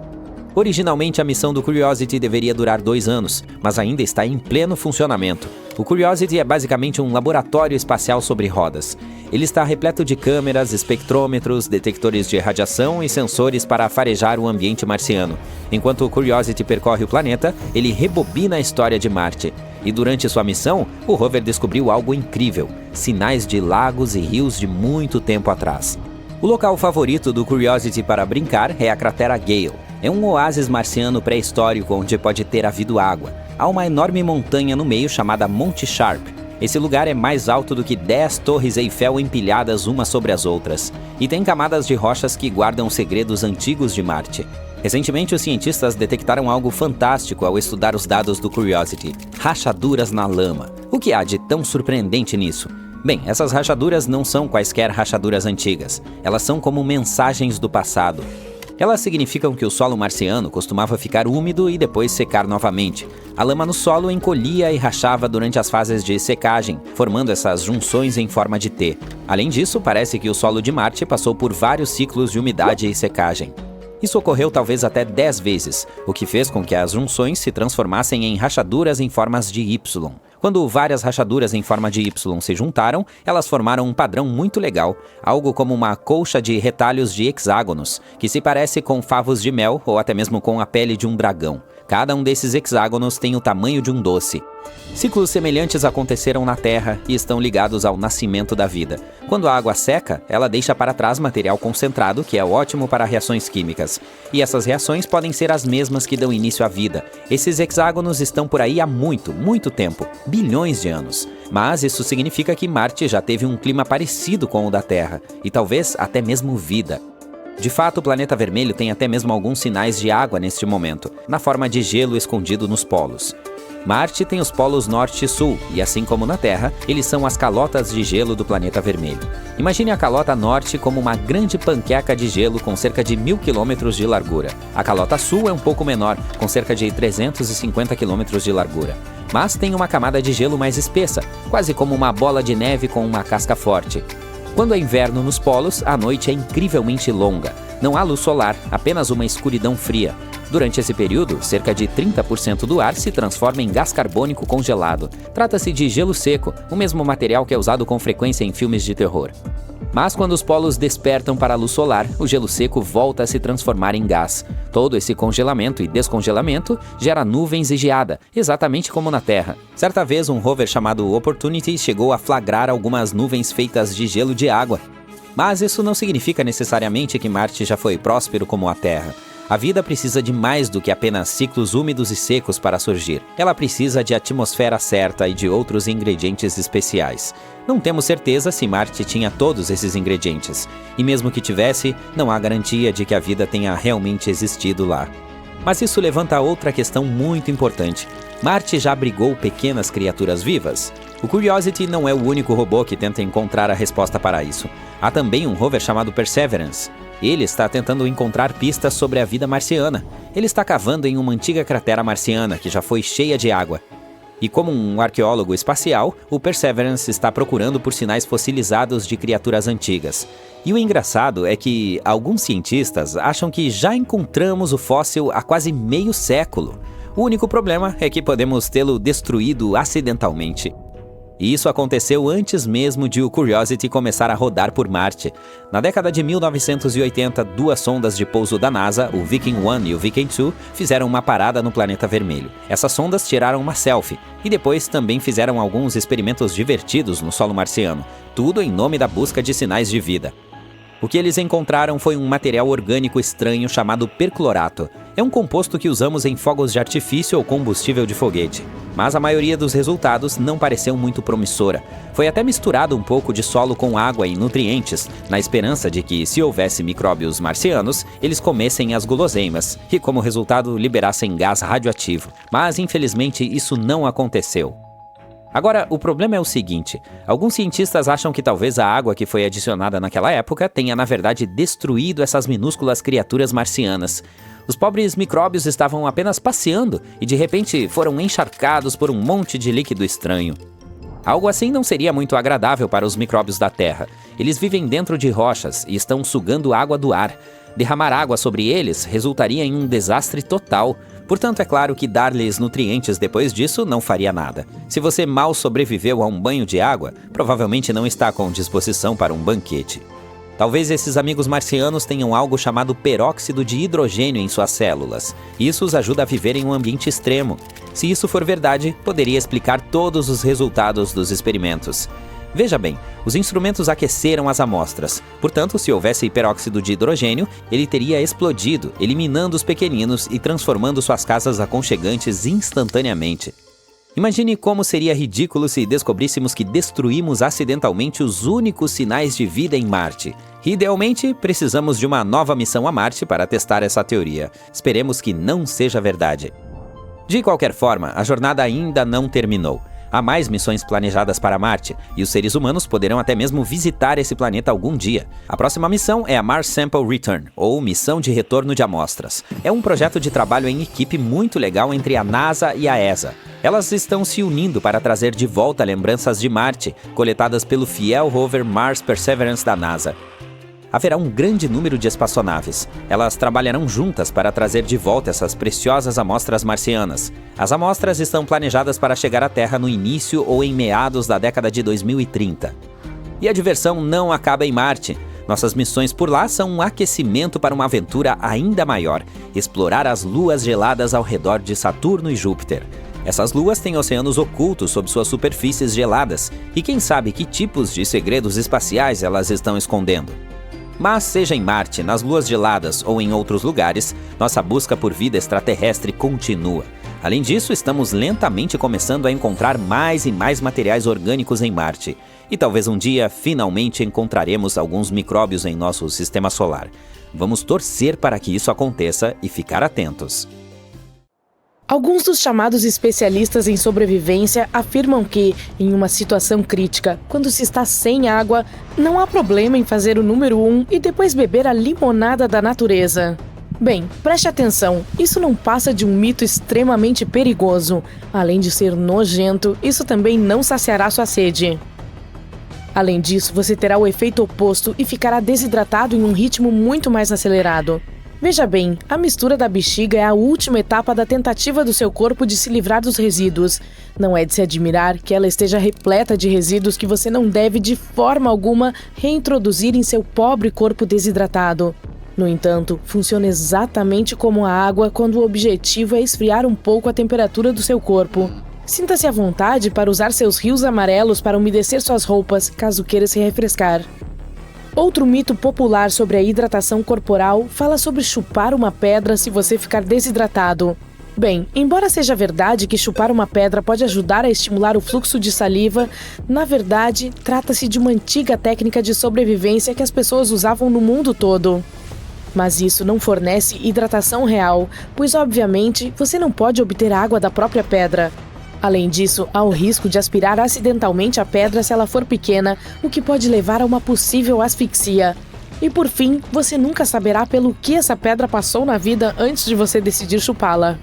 Originalmente, a missão do Curiosity deveria durar 2 anos, mas ainda está em pleno funcionamento. O Curiosity é basicamente um laboratório espacial sobre rodas. Ele está repleto de câmeras, espectrômetros, detectores de radiação e sensores para farejar o ambiente marciano. Enquanto o Curiosity percorre o planeta, ele rebobina a história de Marte. E durante sua missão, o rover descobriu algo incrível: sinais de lagos e rios de muito tempo atrás. O local favorito do Curiosity para brincar é a cratera Gale. É um oásis marciano pré-histórico onde pode ter havido água. Há uma enorme montanha no meio chamada Monte Sharp. Esse lugar é mais alto do que 10 torres Eiffel empilhadas umas sobre as outras. E tem camadas de rochas que guardam segredos antigos de Marte. Recentemente, os cientistas detectaram algo fantástico ao estudar os dados do Curiosity: rachaduras na lama. O que há de tão surpreendente nisso? Bem, essas rachaduras não são quaisquer rachaduras antigas. Elas são como mensagens do passado. Elas significam que o solo marciano costumava ficar úmido e depois secar novamente. A lama no solo encolhia e rachava durante as fases de secagem, formando essas junções em forma de T. Além disso, parece que o solo de Marte passou por vários ciclos de umidade e secagem. Isso ocorreu talvez até 10 vezes, o que fez com que as junções se transformassem em rachaduras em formas de Y. Quando várias rachaduras em forma de Y se juntaram, elas formaram um padrão muito legal, algo como uma colcha de retalhos de hexágonos, que se parece com favos de mel ou até mesmo com a pele de um dragão. Cada um desses hexágonos tem o tamanho de um doce. Ciclos semelhantes aconteceram na Terra e estão ligados ao nascimento da vida. Quando a água seca, ela deixa para trás material concentrado, que é ótimo para reações químicas. E essas reações podem ser as mesmas que dão início à vida. Esses hexágonos estão por aí há muito tempo, bilhões de anos. Mas isso significa que Marte já teve um clima parecido com o da Terra, e talvez até mesmo vida. De fato, o planeta vermelho tem até mesmo alguns sinais de água neste momento, na forma de gelo escondido nos polos. Marte tem os polos norte e sul, e assim como na Terra, eles são as calotas de gelo do planeta vermelho. Imagine a calota norte como uma grande panqueca de gelo com cerca de 1.000 km de largura. A calota sul é um pouco menor, com cerca de 350 km de largura. Mas tem uma camada de gelo mais espessa, quase como uma bola de neve com uma casca forte. Quando é inverno nos polos, a noite é incrivelmente longa. Não há luz solar, apenas uma escuridão fria. Durante esse período, cerca de 30% do ar se transforma em gás carbônico congelado. Trata-se de gelo seco, o mesmo material que é usado com frequência em filmes de terror. Mas quando os polos despertam para a luz solar, o gelo seco volta a se transformar em gás. Todo esse congelamento e descongelamento gera nuvens e geada, exatamente como na Terra. Certa vez, um rover chamado Opportunity chegou a flagrar algumas nuvens feitas de gelo de água. Mas isso não significa necessariamente que Marte já foi próspero como a Terra. A vida precisa de mais do que apenas ciclos úmidos e secos para surgir. Ela precisa de atmosfera certa e de outros ingredientes especiais. Não temos certeza se Marte tinha todos esses ingredientes. E mesmo que tivesse, não há garantia de que a vida tenha realmente existido lá. Mas isso levanta outra questão muito importante. Marte já abrigou pequenas criaturas vivas? O Curiosity não é o único robô que tenta encontrar a resposta para isso. Há também um rover chamado Perseverance. Ele está tentando encontrar pistas sobre a vida marciana. Ele está cavando em uma antiga cratera marciana que já foi cheia de água. E como um arqueólogo espacial, o Perseverance está procurando por sinais fossilizados de criaturas antigas. E o engraçado é que alguns cientistas acham que já encontramos o fóssil há quase meio século. O único problema é que podemos tê-lo destruído acidentalmente. E isso aconteceu antes mesmo de o Curiosity começar a rodar por Marte. Na década de 1980, duas sondas de pouso da NASA, o Viking 1 e o Viking 2, fizeram uma parada no planeta vermelho. Essas sondas tiraram uma selfie e depois também fizeram alguns experimentos divertidos no solo marciano, tudo em nome da busca de sinais de vida. O que eles encontraram foi um material orgânico estranho chamado perclorato. É um composto que usamos em fogos de artifício ou combustível de foguete. Mas a maioria dos resultados não pareceu muito promissora. Foi até misturado um pouco de solo com água e nutrientes, na esperança de que, se houvesse micróbios marcianos, eles comessem as guloseimas e, como resultado, liberassem gás radioativo. Mas, infelizmente, isso não aconteceu. Agora, o problema é o seguinte: alguns cientistas acham que talvez a água que foi adicionada naquela época tenha, na verdade, destruído essas minúsculas criaturas marcianas. Os pobres micróbios estavam apenas passeando e, de repente, foram encharcados por um monte de líquido estranho. Algo assim não seria muito agradável para os micróbios da Terra. Eles vivem dentro de rochas e estão sugando água do ar. Derramar água sobre eles resultaria em um desastre total. Portanto, é claro que dar-lhes nutrientes depois disso não faria nada. Se você mal sobreviveu a um banho de água, provavelmente não está com disposição para um banquete. Talvez esses amigos marcianos tenham algo chamado peróxido de hidrogênio em suas células. Isso os ajuda a viver em um ambiente extremo. Se isso for verdade, poderia explicar todos os resultados dos experimentos. Veja bem, os instrumentos aqueceram as amostras. Portanto, se houvesse peróxido de hidrogênio, ele teria explodido, eliminando os pequeninos e transformando suas casas aconchegantes instantaneamente. Imagine como seria ridículo se descobríssemos que destruímos acidentalmente os únicos sinais de vida em Marte. Idealmente, precisamos de uma nova missão a Marte para testar essa teoria. Esperemos que não seja verdade. De qualquer forma, a jornada ainda não terminou. Há mais missões planejadas para Marte, e os seres humanos poderão até mesmo visitar esse planeta algum dia. A próxima missão é a Mars Sample Return, ou Missão de Retorno de Amostras. É um projeto de trabalho em equipe muito legal entre a NASA e a ESA. Elas estão se unindo para trazer de volta lembranças de Marte, coletadas pelo fiel rover Mars Perseverance da NASA. Haverá um grande número de espaçonaves. Elas trabalharão juntas para trazer de volta essas preciosas amostras marcianas. As amostras estão planejadas para chegar à Terra no início ou em meados da década de 2030. E a diversão não acaba em Marte. Nossas missões por lá são um aquecimento para uma aventura ainda maior: explorar as luas geladas ao redor de Saturno e Júpiter. Essas luas têm oceanos ocultos sob suas superfícies geladas, e quem sabe que tipos de segredos espaciais elas estão escondendo. Mas seja em Marte, nas luas geladas ou em outros lugares, nossa busca por vida extraterrestre continua. Além disso, estamos lentamente começando a encontrar mais e mais materiais orgânicos em Marte. E talvez um dia, finalmente, encontraremos alguns micróbios em nosso sistema solar. Vamos torcer para que isso aconteça e ficar atentos. Alguns dos chamados especialistas em sobrevivência afirmam que, em uma situação crítica, quando se está sem água, não há problema em fazer o número 1 e depois beber a limonada da natureza. Bem, preste atenção, isso não passa de um mito extremamente perigoso. Além de ser nojento, isso também não saciará sua sede. Além disso, você terá o efeito oposto e ficará desidratado em um ritmo muito mais acelerado. Veja bem, a mistura da bexiga é a última etapa da tentativa do seu corpo de se livrar dos resíduos. Não é de se admirar que ela esteja repleta de resíduos que você não deve de forma alguma reintroduzir em seu pobre corpo desidratado. No entanto, funciona exatamente como a água quando o objetivo é esfriar um pouco a temperatura do seu corpo. Sinta-se à vontade para usar seus rios amarelos para umedecer suas roupas, caso queira se refrescar. Outro mito popular sobre a hidratação corporal fala sobre chupar uma pedra se você ficar desidratado. Bem, embora seja verdade que chupar uma pedra pode ajudar a estimular o fluxo de saliva, na verdade, trata-se de uma antiga técnica de sobrevivência que as pessoas usavam no mundo todo. Mas isso não fornece hidratação real, pois obviamente você não pode obter água da própria pedra. Além disso, há o risco de aspirar acidentalmente a pedra se ela for pequena, o que pode levar a uma possível asfixia. E por fim, você nunca saberá pelo que essa pedra passou na vida antes de você decidir chupá-la.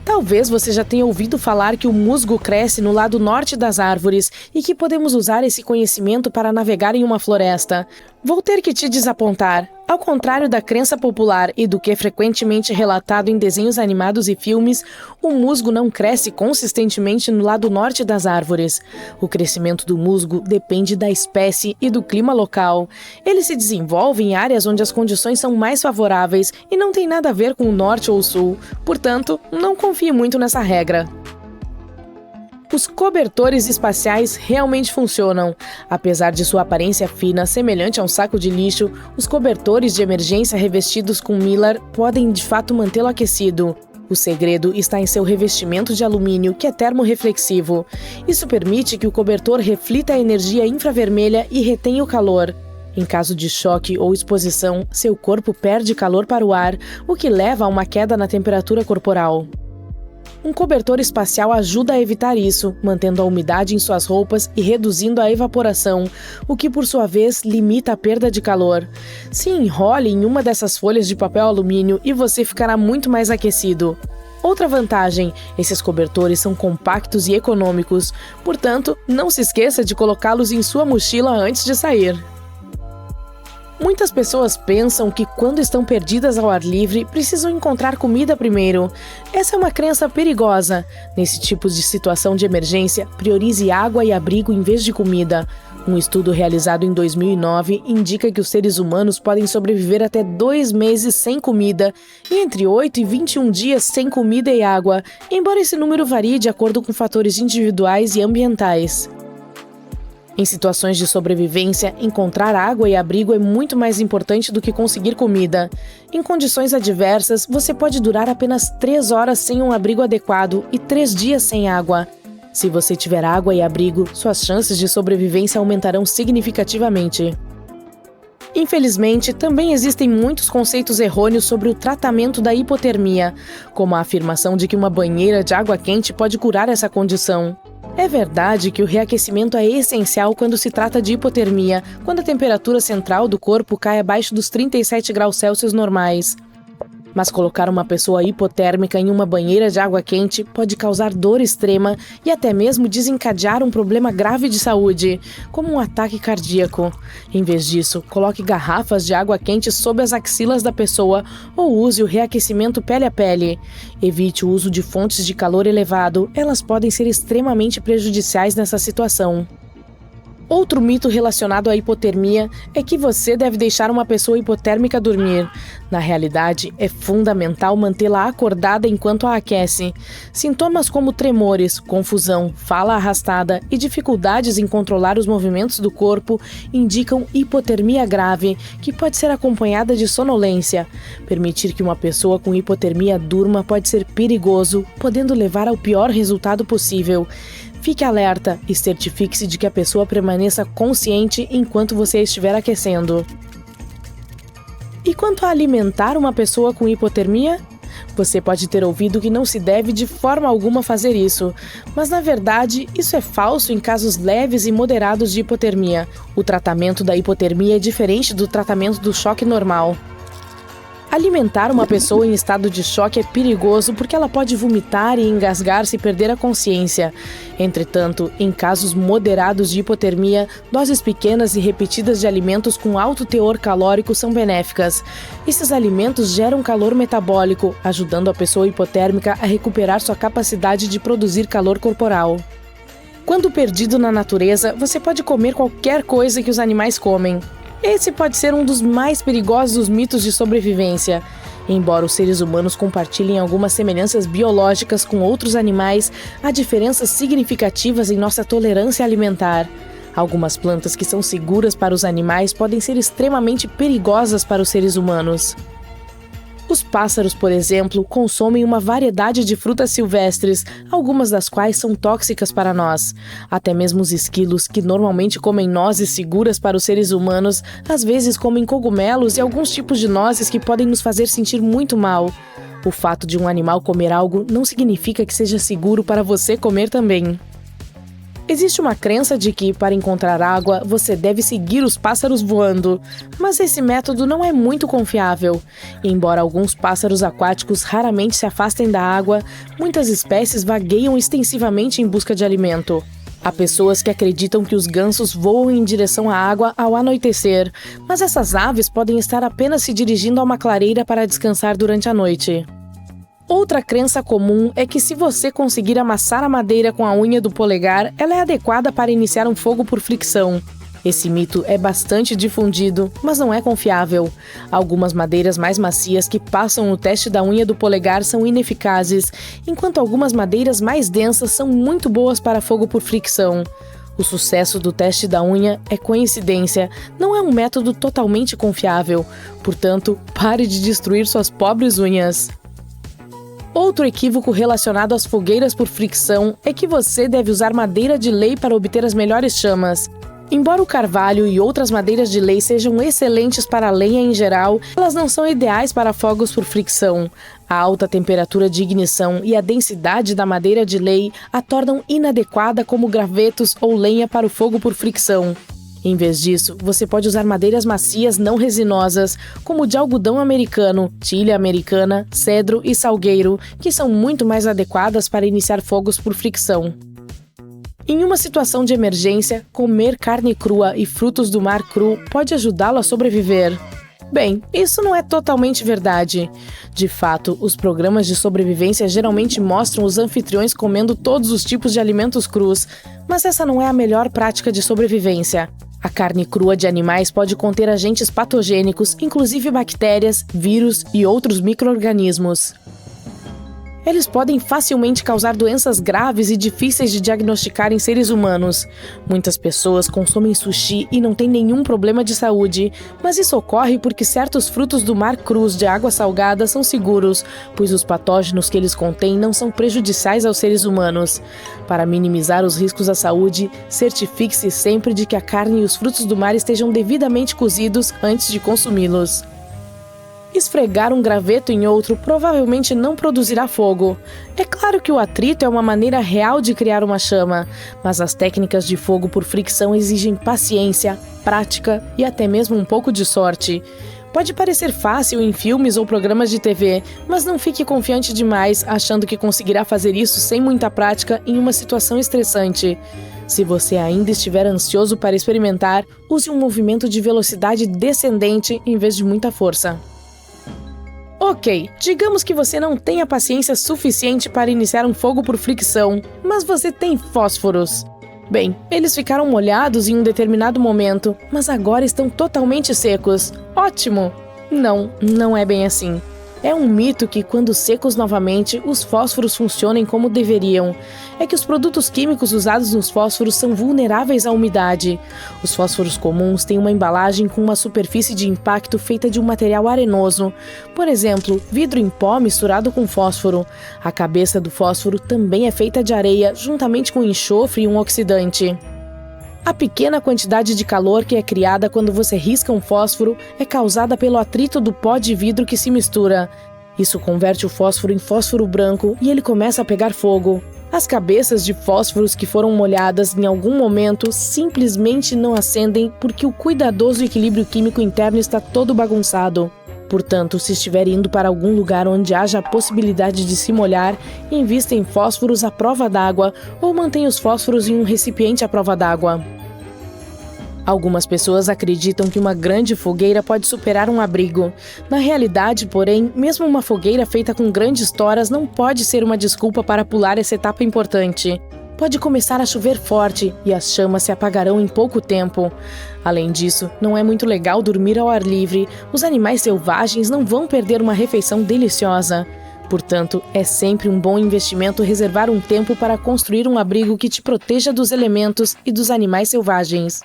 Talvez você já tenha ouvido falar que o musgo cresce no lado norte das árvores e que podemos usar esse conhecimento para navegar em uma floresta. Vou ter que te desapontar. Ao contrário da crença popular e do que é frequentemente relatado em desenhos animados e filmes, o musgo não cresce consistentemente no lado norte das árvores. O crescimento do musgo depende da espécie e do clima local. Ele se desenvolve em áreas onde as condições são mais favoráveis e não tem nada a ver com o norte ou o sul. Portanto, não confie muito nessa regra. Os cobertores espaciais realmente funcionam. Apesar de sua aparência fina, semelhante a um saco de lixo, os cobertores de emergência revestidos com mylar podem de fato mantê-lo aquecido. O segredo está em seu revestimento de alumínio, que é termorreflexivo. Isso permite que o cobertor reflita a energia infravermelha e retenha o calor. Em caso de choque ou exposição, seu corpo perde calor para o ar, o que leva a uma queda na temperatura corporal. Um cobertor espacial ajuda a evitar isso, mantendo a umidade em suas roupas e reduzindo a evaporação, o que por sua vez limita a perda de calor. Se enrole em uma dessas folhas de papel alumínio e você ficará muito mais aquecido. Outra vantagem, esses cobertores são compactos e econômicos, portanto, não se esqueça de colocá-los em sua mochila antes de sair. Muitas pessoas pensam que quando estão perdidas ao ar livre, precisam encontrar comida primeiro. Essa é uma crença perigosa. Nesse tipo de situação de emergência, priorize água e abrigo em vez de comida. Um estudo realizado em 2009 indica que os seres humanos podem sobreviver até 2 meses sem comida e entre 8 e 21 dias sem comida e água, embora esse número varie de acordo com fatores individuais e ambientais. Em situações de sobrevivência, encontrar água e abrigo é muito mais importante do que conseguir comida. Em condições adversas, você pode durar apenas 3 horas sem um abrigo adequado e 3 dias sem água. Se você tiver água e abrigo, suas chances de sobrevivência aumentarão significativamente. Infelizmente, também existem muitos conceitos errôneos sobre o tratamento da hipotermia, como a afirmação de que uma banheira de água quente pode curar essa condição. É verdade que o reaquecimento é essencial quando se trata de hipotermia, quando a temperatura central do corpo cai abaixo dos 37 graus Celsius normais. Mas colocar uma pessoa hipotérmica em uma banheira de água quente pode causar dor extrema e até mesmo desencadear um problema grave de saúde, como um ataque cardíaco. Em vez disso, coloque garrafas de água quente sob as axilas da pessoa ou use o reaquecimento pele a pele. Evite o uso de fontes de calor elevado, elas podem ser extremamente prejudiciais nessa situação. Outro mito relacionado à hipotermia é que você deve deixar uma pessoa hipotérmica dormir. Na realidade, é fundamental mantê-la acordada enquanto a aquece. Sintomas como tremores, confusão, fala arrastada e dificuldades em controlar os movimentos do corpo indicam hipotermia grave, que pode ser acompanhada de sonolência. Permitir que uma pessoa com hipotermia durma pode ser perigoso, podendo levar ao pior resultado possível. Fique alerta e certifique-se de que a pessoa permaneça consciente enquanto você estiver aquecendo. E quanto a alimentar uma pessoa com hipotermia? Você pode ter ouvido que não se deve de forma alguma fazer isso, mas na verdade isso é falso em casos leves e moderados de hipotermia. O tratamento da hipotermia é diferente do tratamento do choque normal. Alimentar uma pessoa em estado de choque é perigoso porque ela pode vomitar e engasgar-se e perder a consciência. Entretanto, em casos moderados de hipotermia, doses pequenas e repetidas de alimentos com alto teor calórico são benéficas. Esses alimentos geram calor metabólico, ajudando a pessoa hipotérmica a recuperar sua capacidade de produzir calor corporal. Quando perdido na natureza, você pode comer qualquer coisa que os animais comem. Esse pode ser um dos mais perigosos dos mitos de sobrevivência. Embora os seres humanos compartilhem algumas semelhanças biológicas com outros animais, há diferenças significativas em nossa tolerância alimentar. Algumas plantas que são seguras para os animais podem ser extremamente perigosas para os seres humanos. Os pássaros, por exemplo, consomem uma variedade de frutas silvestres, algumas das quais são tóxicas para nós. Até mesmo os esquilos, que normalmente comem nozes seguras para os seres humanos, às vezes comem cogumelos e alguns tipos de nozes que podem nos fazer sentir muito mal. O fato de um animal comer algo não significa que seja seguro para você comer também. Existe uma crença de que, para encontrar água, você deve seguir os pássaros voando, mas esse método não é muito confiável. Embora alguns pássaros aquáticos raramente se afastem da água, muitas espécies vagueiam extensivamente em busca de alimento. Há pessoas que acreditam que os gansos voam em direção à água ao anoitecer, mas essas aves podem estar apenas se dirigindo a uma clareira para descansar durante a noite. Outra crença comum é que se você conseguir amassar a madeira com a unha do polegar, ela é adequada para iniciar um fogo por fricção. Esse mito é bastante difundido, mas não é confiável. Algumas madeiras mais macias que passam o teste da unha do polegar são ineficazes, enquanto algumas madeiras mais densas são muito boas para fogo por fricção. O sucesso do teste da unha é coincidência, não é um método totalmente confiável. Portanto, pare de destruir suas pobres unhas. Outro equívoco relacionado às fogueiras por fricção é que você deve usar madeira de lei para obter as melhores chamas. Embora o carvalho e outras madeiras de lei sejam excelentes para a lenha em geral, elas não são ideais para fogos por fricção. A alta temperatura de ignição e a densidade da madeira de lei a tornam inadequada como gravetos ou lenha para o fogo por fricção. Em vez disso, você pode usar madeiras macias não resinosas, como de algodão americano, tilha americana, cedro e salgueiro, que são muito mais adequadas para iniciar fogos por fricção. Em uma situação de emergência, comer carne crua e frutos do mar cru pode ajudá-lo a sobreviver. Bem, isso não é totalmente verdade. De fato, os programas de sobrevivência geralmente mostram os anfitriões comendo todos os tipos de alimentos crus, mas essa não é a melhor prática de sobrevivência. A carne crua de animais pode conter agentes patogênicos, inclusive bactérias, vírus e outros micro-organismos. Eles podem facilmente causar doenças graves e difíceis de diagnosticar em seres humanos. Muitas pessoas consomem sushi e não têm nenhum problema de saúde, mas isso ocorre porque certos frutos do mar crus de água salgada são seguros, pois os patógenos que eles contêm não são prejudiciais aos seres humanos. Para minimizar os riscos à saúde, certifique-se sempre de que a carne e os frutos do mar estejam devidamente cozidos antes de consumi-los. Esfregar um graveto em outro provavelmente não produzirá fogo. É claro que o atrito é uma maneira real de criar uma chama, mas as técnicas de fogo por fricção exigem paciência, prática e até mesmo um pouco de sorte. Pode parecer fácil em filmes ou programas de TV, mas não fique confiante demais achando que conseguirá fazer isso sem muita prática em uma situação estressante. Se você ainda estiver ansioso para experimentar, use um movimento de velocidade descendente em vez de muita força. Ok, digamos que você não tenha paciência suficiente para iniciar um fogo por fricção, mas você tem fósforos. Bem, eles ficaram molhados em um determinado momento, mas agora estão totalmente secos. Ótimo! Não é bem assim. É um mito que, quando secos novamente, os fósforos funcionem como deveriam. É que os produtos químicos usados nos fósforos são vulneráveis à umidade. Os fósforos comuns têm uma embalagem com uma superfície de impacto feita de um material arenoso. Por exemplo, vidro em pó misturado com fósforo. A cabeça do fósforo também é feita de areia, juntamente com enxofre e um oxidante. A pequena quantidade de calor que é criada quando você risca um fósforo é causada pelo atrito do pó de vidro que se mistura. Isso converte o fósforo em fósforo branco e ele começa a pegar fogo. As cabeças de fósforos que foram molhadas em algum momento simplesmente não acendem porque o cuidadoso equilíbrio químico interno está todo bagunçado. Portanto, se estiver indo para algum lugar onde haja a possibilidade de se molhar, invista em fósforos à prova d'água ou mantenha os fósforos em um recipiente à prova d'água. Algumas pessoas acreditam que uma grande fogueira pode superar um abrigo. Na realidade, porém, mesmo uma fogueira feita com grandes toras não pode ser uma desculpa para pular essa etapa importante. Pode começar a chover forte e as chamas se apagarão em pouco tempo. Além disso, não é muito legal dormir ao ar livre. Os animais selvagens não vão perder uma refeição deliciosa. Portanto, é sempre um bom investimento reservar um tempo para construir um abrigo que te proteja dos elementos e dos animais selvagens.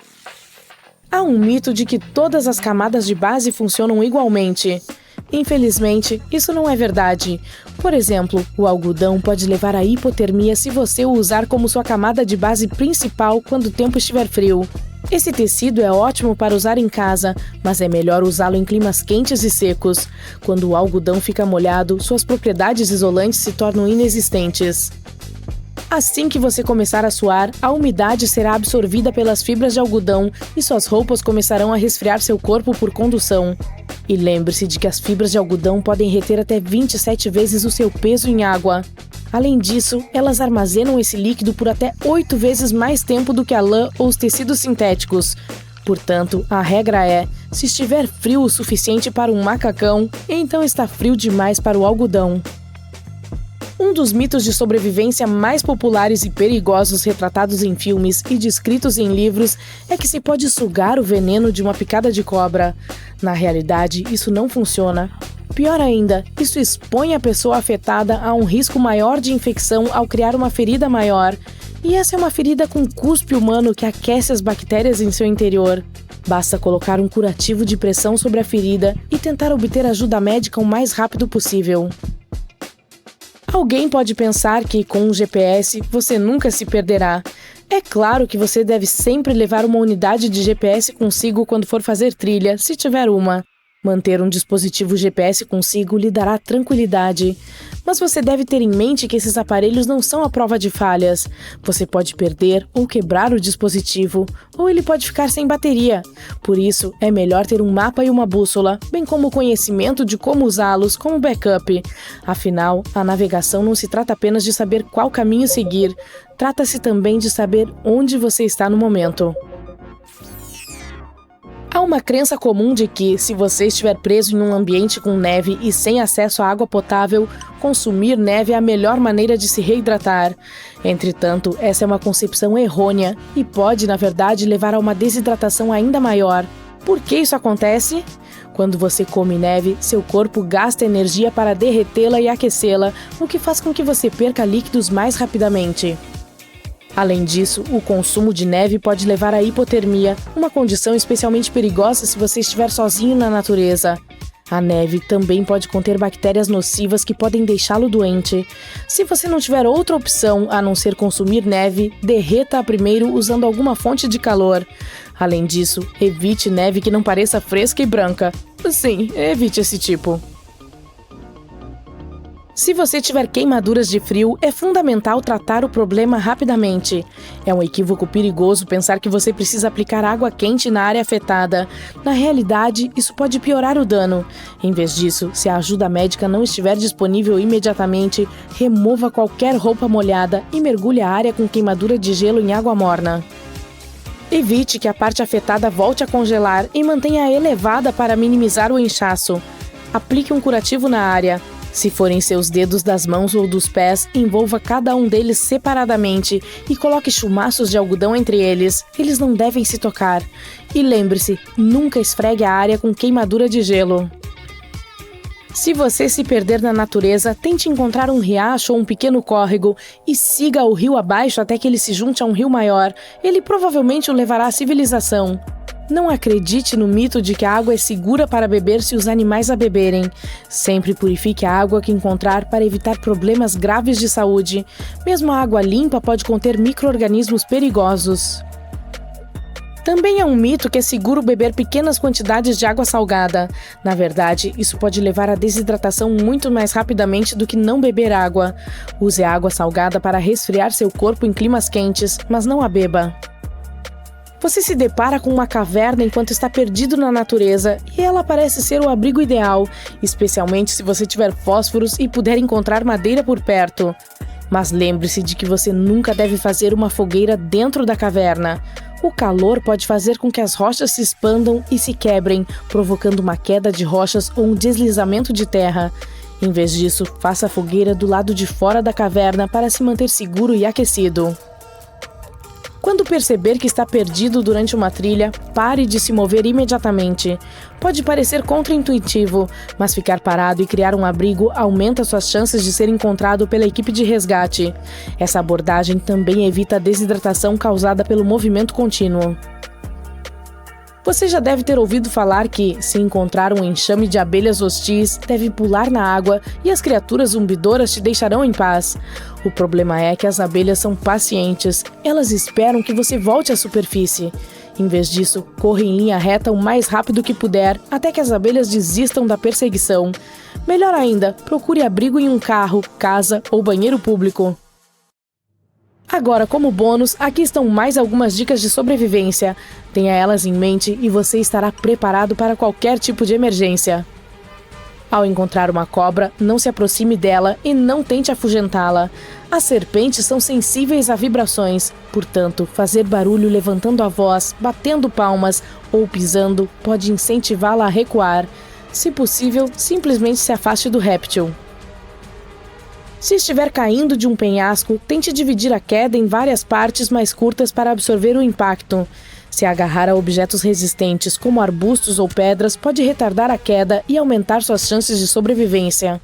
Há um mito de que todas as camadas de base funcionam igualmente. Infelizmente, isso não é verdade. Por exemplo, o algodão pode levar à hipotermia se você o usar como sua camada de base principal quando o tempo estiver frio. Esse tecido é ótimo para usar em casa, mas é melhor usá-lo em climas quentes e secos. Quando o algodão fica molhado, suas propriedades isolantes se tornam inexistentes. Assim que você começar a suar, a umidade será absorvida pelas fibras de algodão e suas roupas começarão a resfriar seu corpo por condução. E lembre-se de que as fibras de algodão podem reter até 27 vezes o seu peso em água. Além disso, elas armazenam esse líquido por até 8 vezes mais tempo do que a lã ou os tecidos sintéticos. Portanto, a regra é, se estiver frio o suficiente para um macacão, então está frio demais para o algodão. Um dos mitos de sobrevivência mais populares e perigosos retratados em filmes e descritos em livros é que se pode sugar o veneno de uma picada de cobra. Na realidade, isso não funciona. Pior ainda, isso expõe a pessoa afetada a um risco maior de infecção ao criar uma ferida maior. E essa é uma ferida com cuspe humano que aquece as bactérias em seu interior. Basta colocar um curativo de pressão sobre a ferida e tentar obter ajuda médica o mais rápido possível. Alguém pode pensar que, com um GPS, você nunca se perderá. É claro que você deve sempre levar uma unidade de GPS consigo quando for fazer trilha, se tiver uma. Manter um dispositivo GPS consigo lhe dará tranquilidade. Mas você deve ter em mente que esses aparelhos não são a prova de falhas. Você pode perder ou quebrar o dispositivo, ou ele pode ficar sem bateria. Por isso, é melhor ter um mapa e uma bússola, bem como o conhecimento de como usá-los como backup. Afinal, a navegação não se trata apenas de saber qual caminho seguir. Trata-se também de saber onde você está no momento. Há uma crença comum de que, se você estiver preso em um ambiente com neve e sem acesso à água potável, consumir neve é a melhor maneira de se reidratar. Entretanto, essa é uma concepção errônea e pode, na verdade, levar a uma desidratação ainda maior. Por que isso acontece? Quando você come neve, seu corpo gasta energia para derretê-la e aquecê-la, o que faz com que você perca líquidos mais rapidamente. Além disso, o consumo de neve pode levar à hipotermia, uma condição especialmente perigosa se você estiver sozinho na natureza. A neve também pode conter bactérias nocivas que podem deixá-lo doente. Se você não tiver outra opção a não ser consumir neve, derreta-a primeiro usando alguma fonte de calor. Além disso, evite neve que não pareça fresca e branca. Sim, evite esse tipo. Se você tiver queimaduras de frio, é fundamental tratar o problema rapidamente. É um equívoco perigoso pensar que você precisa aplicar água quente na área afetada. Na realidade, isso pode piorar o dano. Em vez disso, se a ajuda médica não estiver disponível imediatamente, remova qualquer roupa molhada e mergulhe a área com queimadura de gelo em água morna. Evite que a parte afetada volte a congelar e mantenha-a elevada para minimizar o inchaço. Aplique um curativo na área. Se forem seus dedos das mãos ou dos pés, envolva cada um deles separadamente e coloque chumaços de algodão entre eles. Eles não devem se tocar. E lembre-se, nunca esfregue a área com queimadura de gelo. Se você se perder na natureza, tente encontrar um riacho ou um pequeno córrego e siga o rio abaixo até que ele se junte a um rio maior. Ele provavelmente o levará à civilização. Não acredite no mito de que a água é segura para beber se os animais a beberem. Sempre purifique a água que encontrar para evitar problemas graves de saúde. Mesmo a água limpa pode conter micro-organismos perigosos. Também é um mito que é seguro beber pequenas quantidades de água salgada. Na verdade, isso pode levar à desidratação muito mais rapidamente do que não beber água. Use a água salgada para resfriar seu corpo em climas quentes, mas não a beba. Você se depara com uma caverna enquanto está perdido na natureza e ela parece ser o abrigo ideal, especialmente se você tiver fósforos e puder encontrar madeira por perto. Mas lembre-se de que você nunca deve fazer uma fogueira dentro da caverna. O calor pode fazer com que as rochas se expandam e se quebrem, provocando uma queda de rochas ou um deslizamento de terra. Em vez disso, faça a fogueira do lado de fora da caverna para se manter seguro e aquecido. Quando perceber que está perdido durante uma trilha, pare de se mover imediatamente. Pode parecer contraintuitivo, mas ficar parado e criar um abrigo aumenta suas chances de ser encontrado pela equipe de resgate. Essa abordagem também evita a desidratação causada pelo movimento contínuo. Você já deve ter ouvido falar que, se encontrar um enxame de abelhas hostis, deve pular na água e as criaturas zumbidoras te deixarão em paz. O problema é que as abelhas são pacientes, elas esperam que você volte à superfície. Em vez disso, corra em linha reta o mais rápido que puder, até que as abelhas desistam da perseguição. Melhor ainda, procure abrigo em um carro, casa ou banheiro público. Agora, como bônus, aqui estão mais algumas dicas de sobrevivência. Tenha elas em mente e você estará preparado para qualquer tipo de emergência. Ao encontrar uma cobra, não se aproxime dela e não tente afugentá-la. As serpentes são sensíveis a vibrações, portanto, fazer barulho levantando a voz, batendo palmas ou pisando pode incentivá-la a recuar. Se possível, simplesmente se afaste do réptil. Se estiver caindo de um penhasco, tente dividir a queda em várias partes mais curtas para absorver o impacto. Se agarrar a objetos resistentes, como arbustos ou pedras, pode retardar a queda e aumentar suas chances de sobrevivência.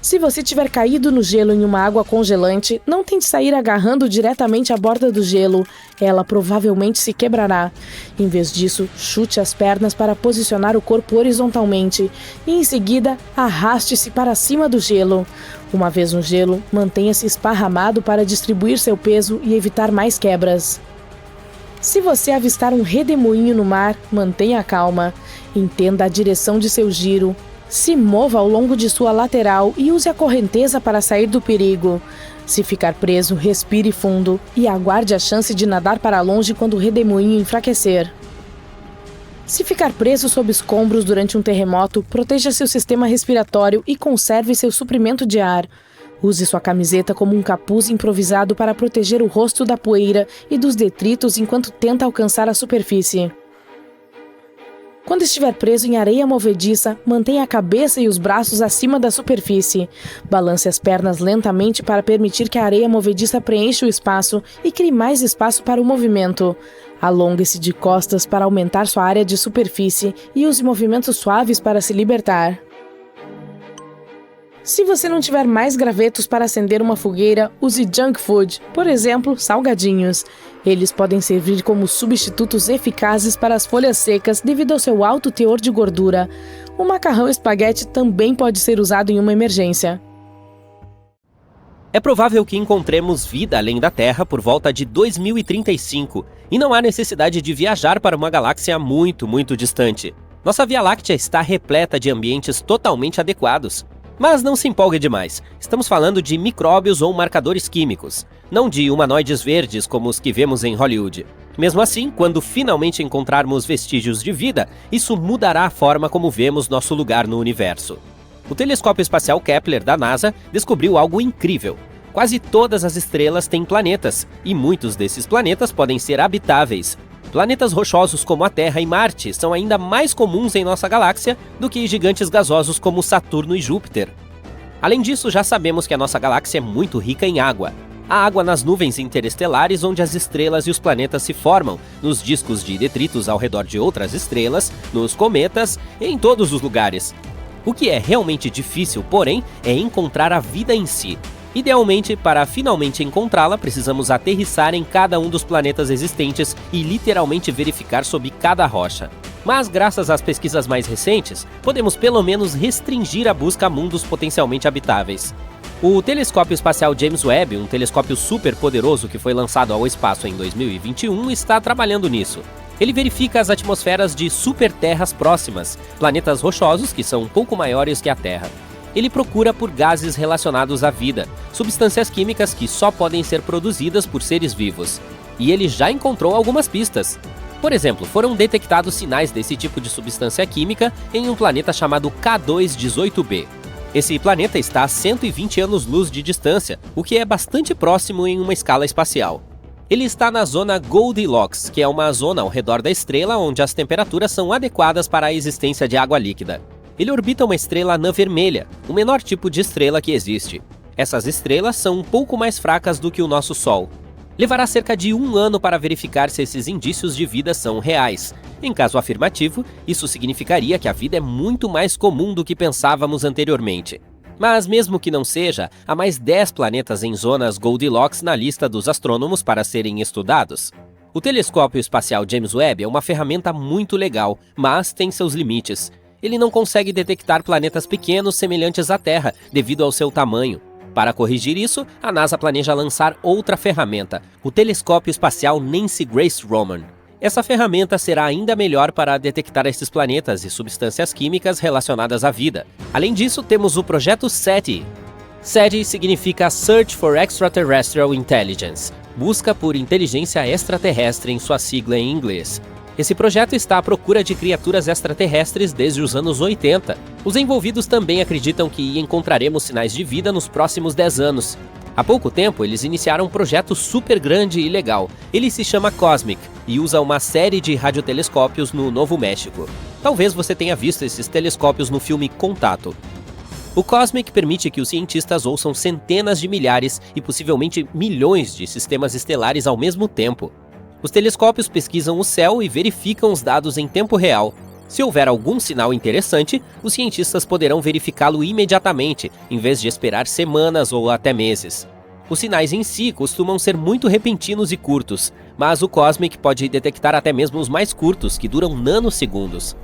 Se você tiver caído no gelo em uma água congelante, não tente sair agarrando diretamente a borda do gelo. Ela provavelmente se quebrará. Em vez disso, chute as pernas para posicionar o corpo horizontalmente e, em seguida, arraste-se para cima do gelo. Uma vez no gelo, mantenha-se esparramado para distribuir seu peso e evitar mais quebras. Se você avistar um redemoinho no mar, mantenha a calma. Entenda a direção de seu giro. Se mova ao longo de sua lateral e use a correnteza para sair do perigo. Se ficar preso, respire fundo e aguarde a chance de nadar para longe quando o redemoinho enfraquecer. Se ficar preso sob escombros durante um terremoto, proteja seu sistema respiratório e conserve seu suprimento de ar. Use sua camiseta como um capuz improvisado para proteger o rosto da poeira e dos detritos enquanto tenta alcançar a superfície. Quando estiver preso em areia movediça, mantenha a cabeça e os braços acima da superfície. Balance as pernas lentamente para permitir que a areia movediça preencha o espaço e crie mais espaço para o movimento. Alongue-se de costas para aumentar sua área de superfície e use movimentos suaves para se libertar. Se você não tiver mais gravetos para acender uma fogueira, use junk food, por exemplo, salgadinhos. Eles podem servir como substitutos eficazes para as folhas secas devido ao seu alto teor de gordura. O macarrão espaguete também pode ser usado em uma emergência. É provável que encontremos vida além da Terra por volta de 2035, e não há necessidade de viajar para uma galáxia muito distante. Nossa Via Láctea está repleta de ambientes totalmente adequados. Mas não se empolgue demais, estamos falando de micróbios ou marcadores químicos, não de humanoides verdes como os que vemos em Hollywood. Mesmo assim, quando finalmente encontrarmos vestígios de vida, isso mudará a forma como vemos nosso lugar no universo. O telescópio espacial Kepler da NASA descobriu algo incrível. Quase todas as estrelas têm planetas, e muitos desses planetas podem ser habitáveis. Planetas rochosos como a Terra e Marte são ainda mais comuns em nossa galáxia do que gigantes gasosos como Saturno e Júpiter. Além disso, já sabemos que a nossa galáxia é muito rica em água. Há água nas nuvens interestelares onde as estrelas e os planetas se formam, nos discos de detritos ao redor de outras estrelas, nos cometas e em todos os lugares. O que é realmente difícil, porém, é encontrar a vida em si. Idealmente, para finalmente encontrá-la, precisamos aterrissar em cada um dos planetas existentes e literalmente verificar sob cada rocha. Mas, graças às pesquisas mais recentes, podemos pelo menos restringir a busca a mundos potencialmente habitáveis. O telescópio espacial James Webb, um telescópio super poderoso que foi lançado ao espaço em 2021, está trabalhando nisso. Ele verifica as atmosferas de superterras próximas, planetas rochosos que são um pouco maiores que a Terra. Ele procura por gases relacionados à vida, substâncias químicas que só podem ser produzidas por seres vivos. E ele já encontrou algumas pistas. Por exemplo, foram detectados sinais desse tipo de substância química em um planeta chamado K2-18b. Esse planeta está a 120 anos-luz de distância, o que é bastante próximo em uma escala espacial. Ele está na zona Goldilocks, que é uma zona ao redor da estrela onde as temperaturas são adequadas para a existência de água líquida. Ele orbita uma estrela anã vermelha, o menor tipo de estrela que existe. Essas estrelas são um pouco mais fracas do que o nosso Sol. Levará cerca de 1 ano para verificar se esses indícios de vida são reais. Em caso afirmativo, isso significaria que a vida é muito mais comum do que pensávamos anteriormente. Mas mesmo que não seja, há mais 10 planetas em zonas Goldilocks na lista dos astrônomos para serem estudados. O telescópio espacial James Webb é uma ferramenta muito legal, mas tem seus limites. Ele não consegue detectar planetas pequenos semelhantes à Terra, devido ao seu tamanho. Para corrigir isso, a NASA planeja lançar outra ferramenta, o telescópio espacial Nancy Grace Roman. Essa ferramenta será ainda melhor para detectar esses planetas e substâncias químicas relacionadas à vida. Além disso, temos o projeto SETI. SETI significa Search for Extraterrestrial Intelligence, busca por inteligência extraterrestre em sua sigla em inglês. Esse projeto está à procura de criaturas extraterrestres desde os anos 80. Os envolvidos também acreditam que encontraremos sinais de vida nos próximos 10 anos. Há pouco tempo, eles iniciaram um projeto super grande e legal. Ele se chama COSMIC e usa uma série de radiotelescópios no Novo México. Talvez você tenha visto esses telescópios no filme Contato. O COSMIC permite que os cientistas ouçam centenas de milhares e possivelmente milhões de sistemas estelares ao mesmo tempo. Os telescópios pesquisam o céu e verificam os dados em tempo real. Se houver algum sinal interessante, os cientistas poderão verificá-lo imediatamente, em vez de esperar semanas ou até meses. Os sinais em si costumam ser muito repentinos e curtos, mas o COSMIC pode detectar até mesmo os mais curtos, que duram nanosegundos.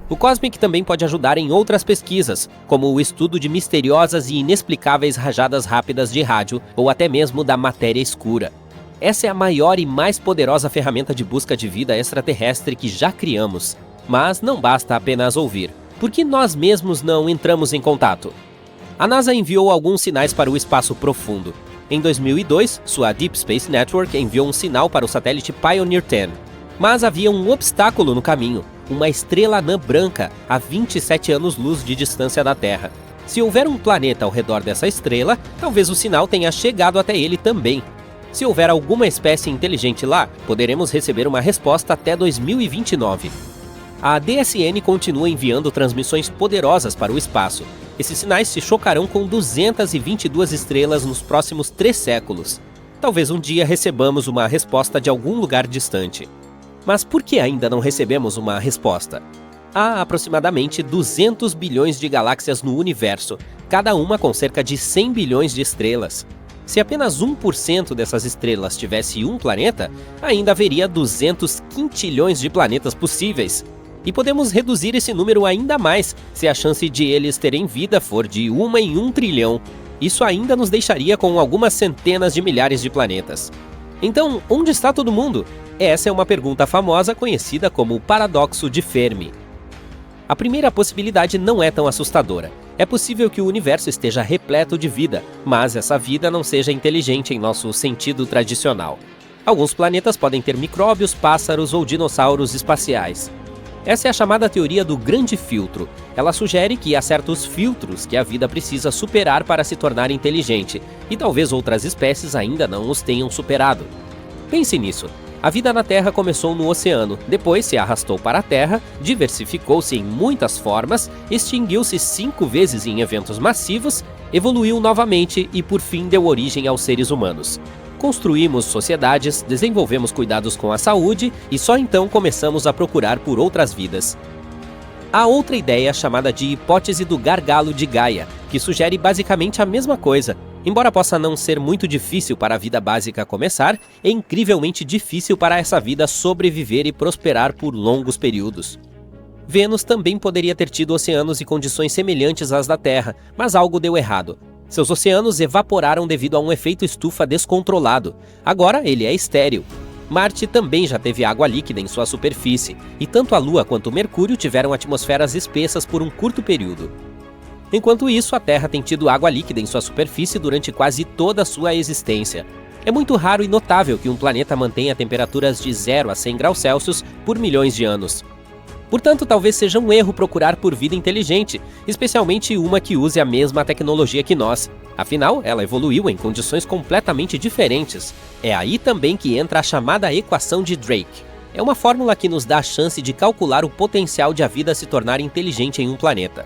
O COSMIC também pode ajudar em outras pesquisas, como o estudo de misteriosas e inexplicáveis rajadas rápidas de rádio ou até mesmo da matéria escura. Essa é a maior e mais poderosa ferramenta de busca de vida extraterrestre que já criamos. Mas não basta apenas ouvir. Por que nós mesmos não entramos em contato? A NASA enviou alguns sinais para o espaço profundo. Em 2002, sua Deep Space Network enviou um sinal para o satélite Pioneer 10. Mas havia um obstáculo no caminho, uma estrela anã branca a 27 anos-luz de distância da Terra. Se houver um planeta ao redor dessa estrela, talvez o sinal tenha chegado até ele também. Se houver alguma espécie inteligente lá, poderemos receber uma resposta até 2029. A DSN continua enviando transmissões poderosas para o espaço. Esses sinais se chocarão com 222 estrelas nos próximos 3 séculos. Talvez um dia recebamos uma resposta de algum lugar distante. Mas por que ainda não recebemos uma resposta? Há aproximadamente 200 bilhões de galáxias no universo, cada uma com cerca de 100 bilhões de estrelas. Se apenas 1% dessas estrelas tivesse um planeta, ainda haveria 200 quintilhões de planetas possíveis. E podemos reduzir esse número ainda mais se a chance de eles terem vida for de 1 em 1 trilhão. Isso ainda nos deixaria com algumas centenas de milhares de planetas. Então, onde está todo mundo? Essa é uma pergunta famosa conhecida como o paradoxo de Fermi. A primeira possibilidade não é tão assustadora. É possível que o universo esteja repleto de vida, mas essa vida não seja inteligente em nosso sentido tradicional. Alguns planetas podem ter micróbios, pássaros ou dinossauros espaciais. Essa é a chamada teoria do grande filtro. Ela sugere que há certos filtros que a vida precisa superar para se tornar inteligente, e talvez outras espécies ainda não os tenham superado. Pense nisso. A vida na Terra começou no oceano, depois se arrastou para a Terra, diversificou-se em muitas formas, extinguiu-se 5 vezes em eventos massivos, evoluiu novamente e por fim deu origem aos seres humanos. Construímos sociedades, desenvolvemos cuidados com a saúde e só então começamos a procurar por outras vidas. Há outra ideia chamada de hipótese do gargalo de Gaia, que sugere basicamente a mesma coisa. Embora possa não ser muito difícil para a vida básica começar, é incrivelmente difícil para essa vida sobreviver e prosperar por longos períodos. Vênus também poderia ter tido oceanos e condições semelhantes às da Terra, mas algo deu errado. Seus oceanos evaporaram devido a um efeito estufa descontrolado. Agora ele é estéril. Marte também já teve água líquida em sua superfície, e tanto a Lua quanto Mercúrio tiveram atmosferas espessas por um curto período. Enquanto isso, a Terra tem tido água líquida em sua superfície durante quase toda a sua existência. É muito raro e notável que um planeta mantenha temperaturas de 0 a 100 graus Celsius por milhões de anos. Portanto, talvez seja um erro procurar por vida inteligente, especialmente uma que use a mesma tecnologia que nós. Afinal, ela evoluiu em condições completamente diferentes. É aí também que entra a chamada equação de Drake. É uma fórmula que nos dá a chance de calcular o potencial de a vida se tornar inteligente em um planeta.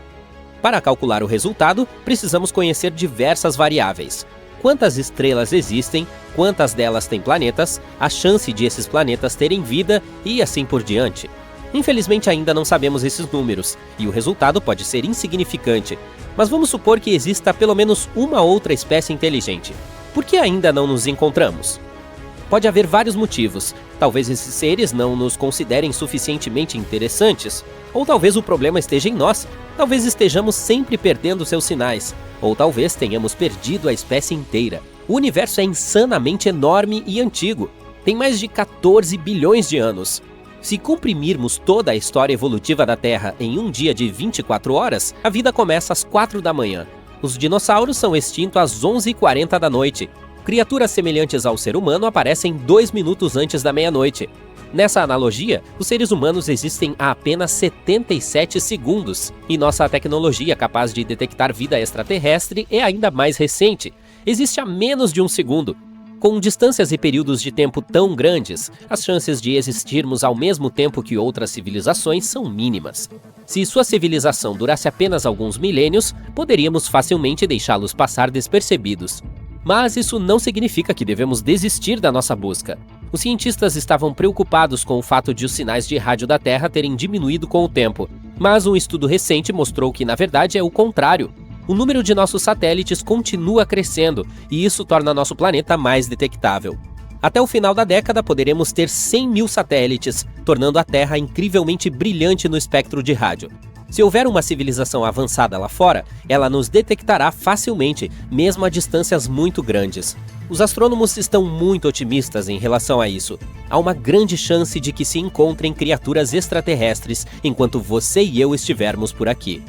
Para calcular o resultado, precisamos conhecer diversas variáveis. Quantas estrelas existem, quantas delas têm planetas, a chance de esses planetas terem vida e assim por diante. Infelizmente ainda não sabemos esses números, e o resultado pode ser insignificante, mas vamos supor que exista pelo menos uma outra espécie inteligente. Por que ainda não nos encontramos? Pode haver vários motivos. Talvez esses seres não nos considerem suficientemente interessantes, ou talvez o problema esteja em nós. Talvez estejamos sempre perdendo seus sinais, ou talvez tenhamos perdido a espécie inteira. O universo é insanamente enorme e antigo. Tem mais de 14 bilhões de anos. Se comprimirmos toda a história evolutiva da Terra em um dia de 24 horas, a vida começa às 4 da manhã. Os dinossauros são extintos às 11h40 da noite. Criaturas semelhantes ao ser humano aparecem 2 minutos antes da meia-noite. Nessa analogia, os seres humanos existem há apenas 77 segundos, e nossa tecnologia capaz de detectar vida extraterrestre é ainda mais recente. Existe há menos de 1 segundo. Com distâncias e períodos de tempo tão grandes, as chances de existirmos ao mesmo tempo que outras civilizações são mínimas. Se sua civilização durasse apenas alguns milênios, poderíamos facilmente deixá-los passar despercebidos. Mas isso não significa que devemos desistir da nossa busca. Os cientistas estavam preocupados com o fato de os sinais de rádio da Terra terem diminuído com o tempo, mas um estudo recente mostrou que, na verdade, é o contrário. O número de nossos satélites continua crescendo, e isso torna nosso planeta mais detectável. Até o final da década, poderemos ter 100 mil satélites, tornando a Terra incrivelmente brilhante no espectro de rádio. Se houver uma civilização avançada lá fora, ela nos detectará facilmente, mesmo a distâncias muito grandes. Os astrônomos estão muito otimistas em relação a isso. Há uma grande chance de que se encontrem criaturas extraterrestres enquanto você e eu estivermos por aqui.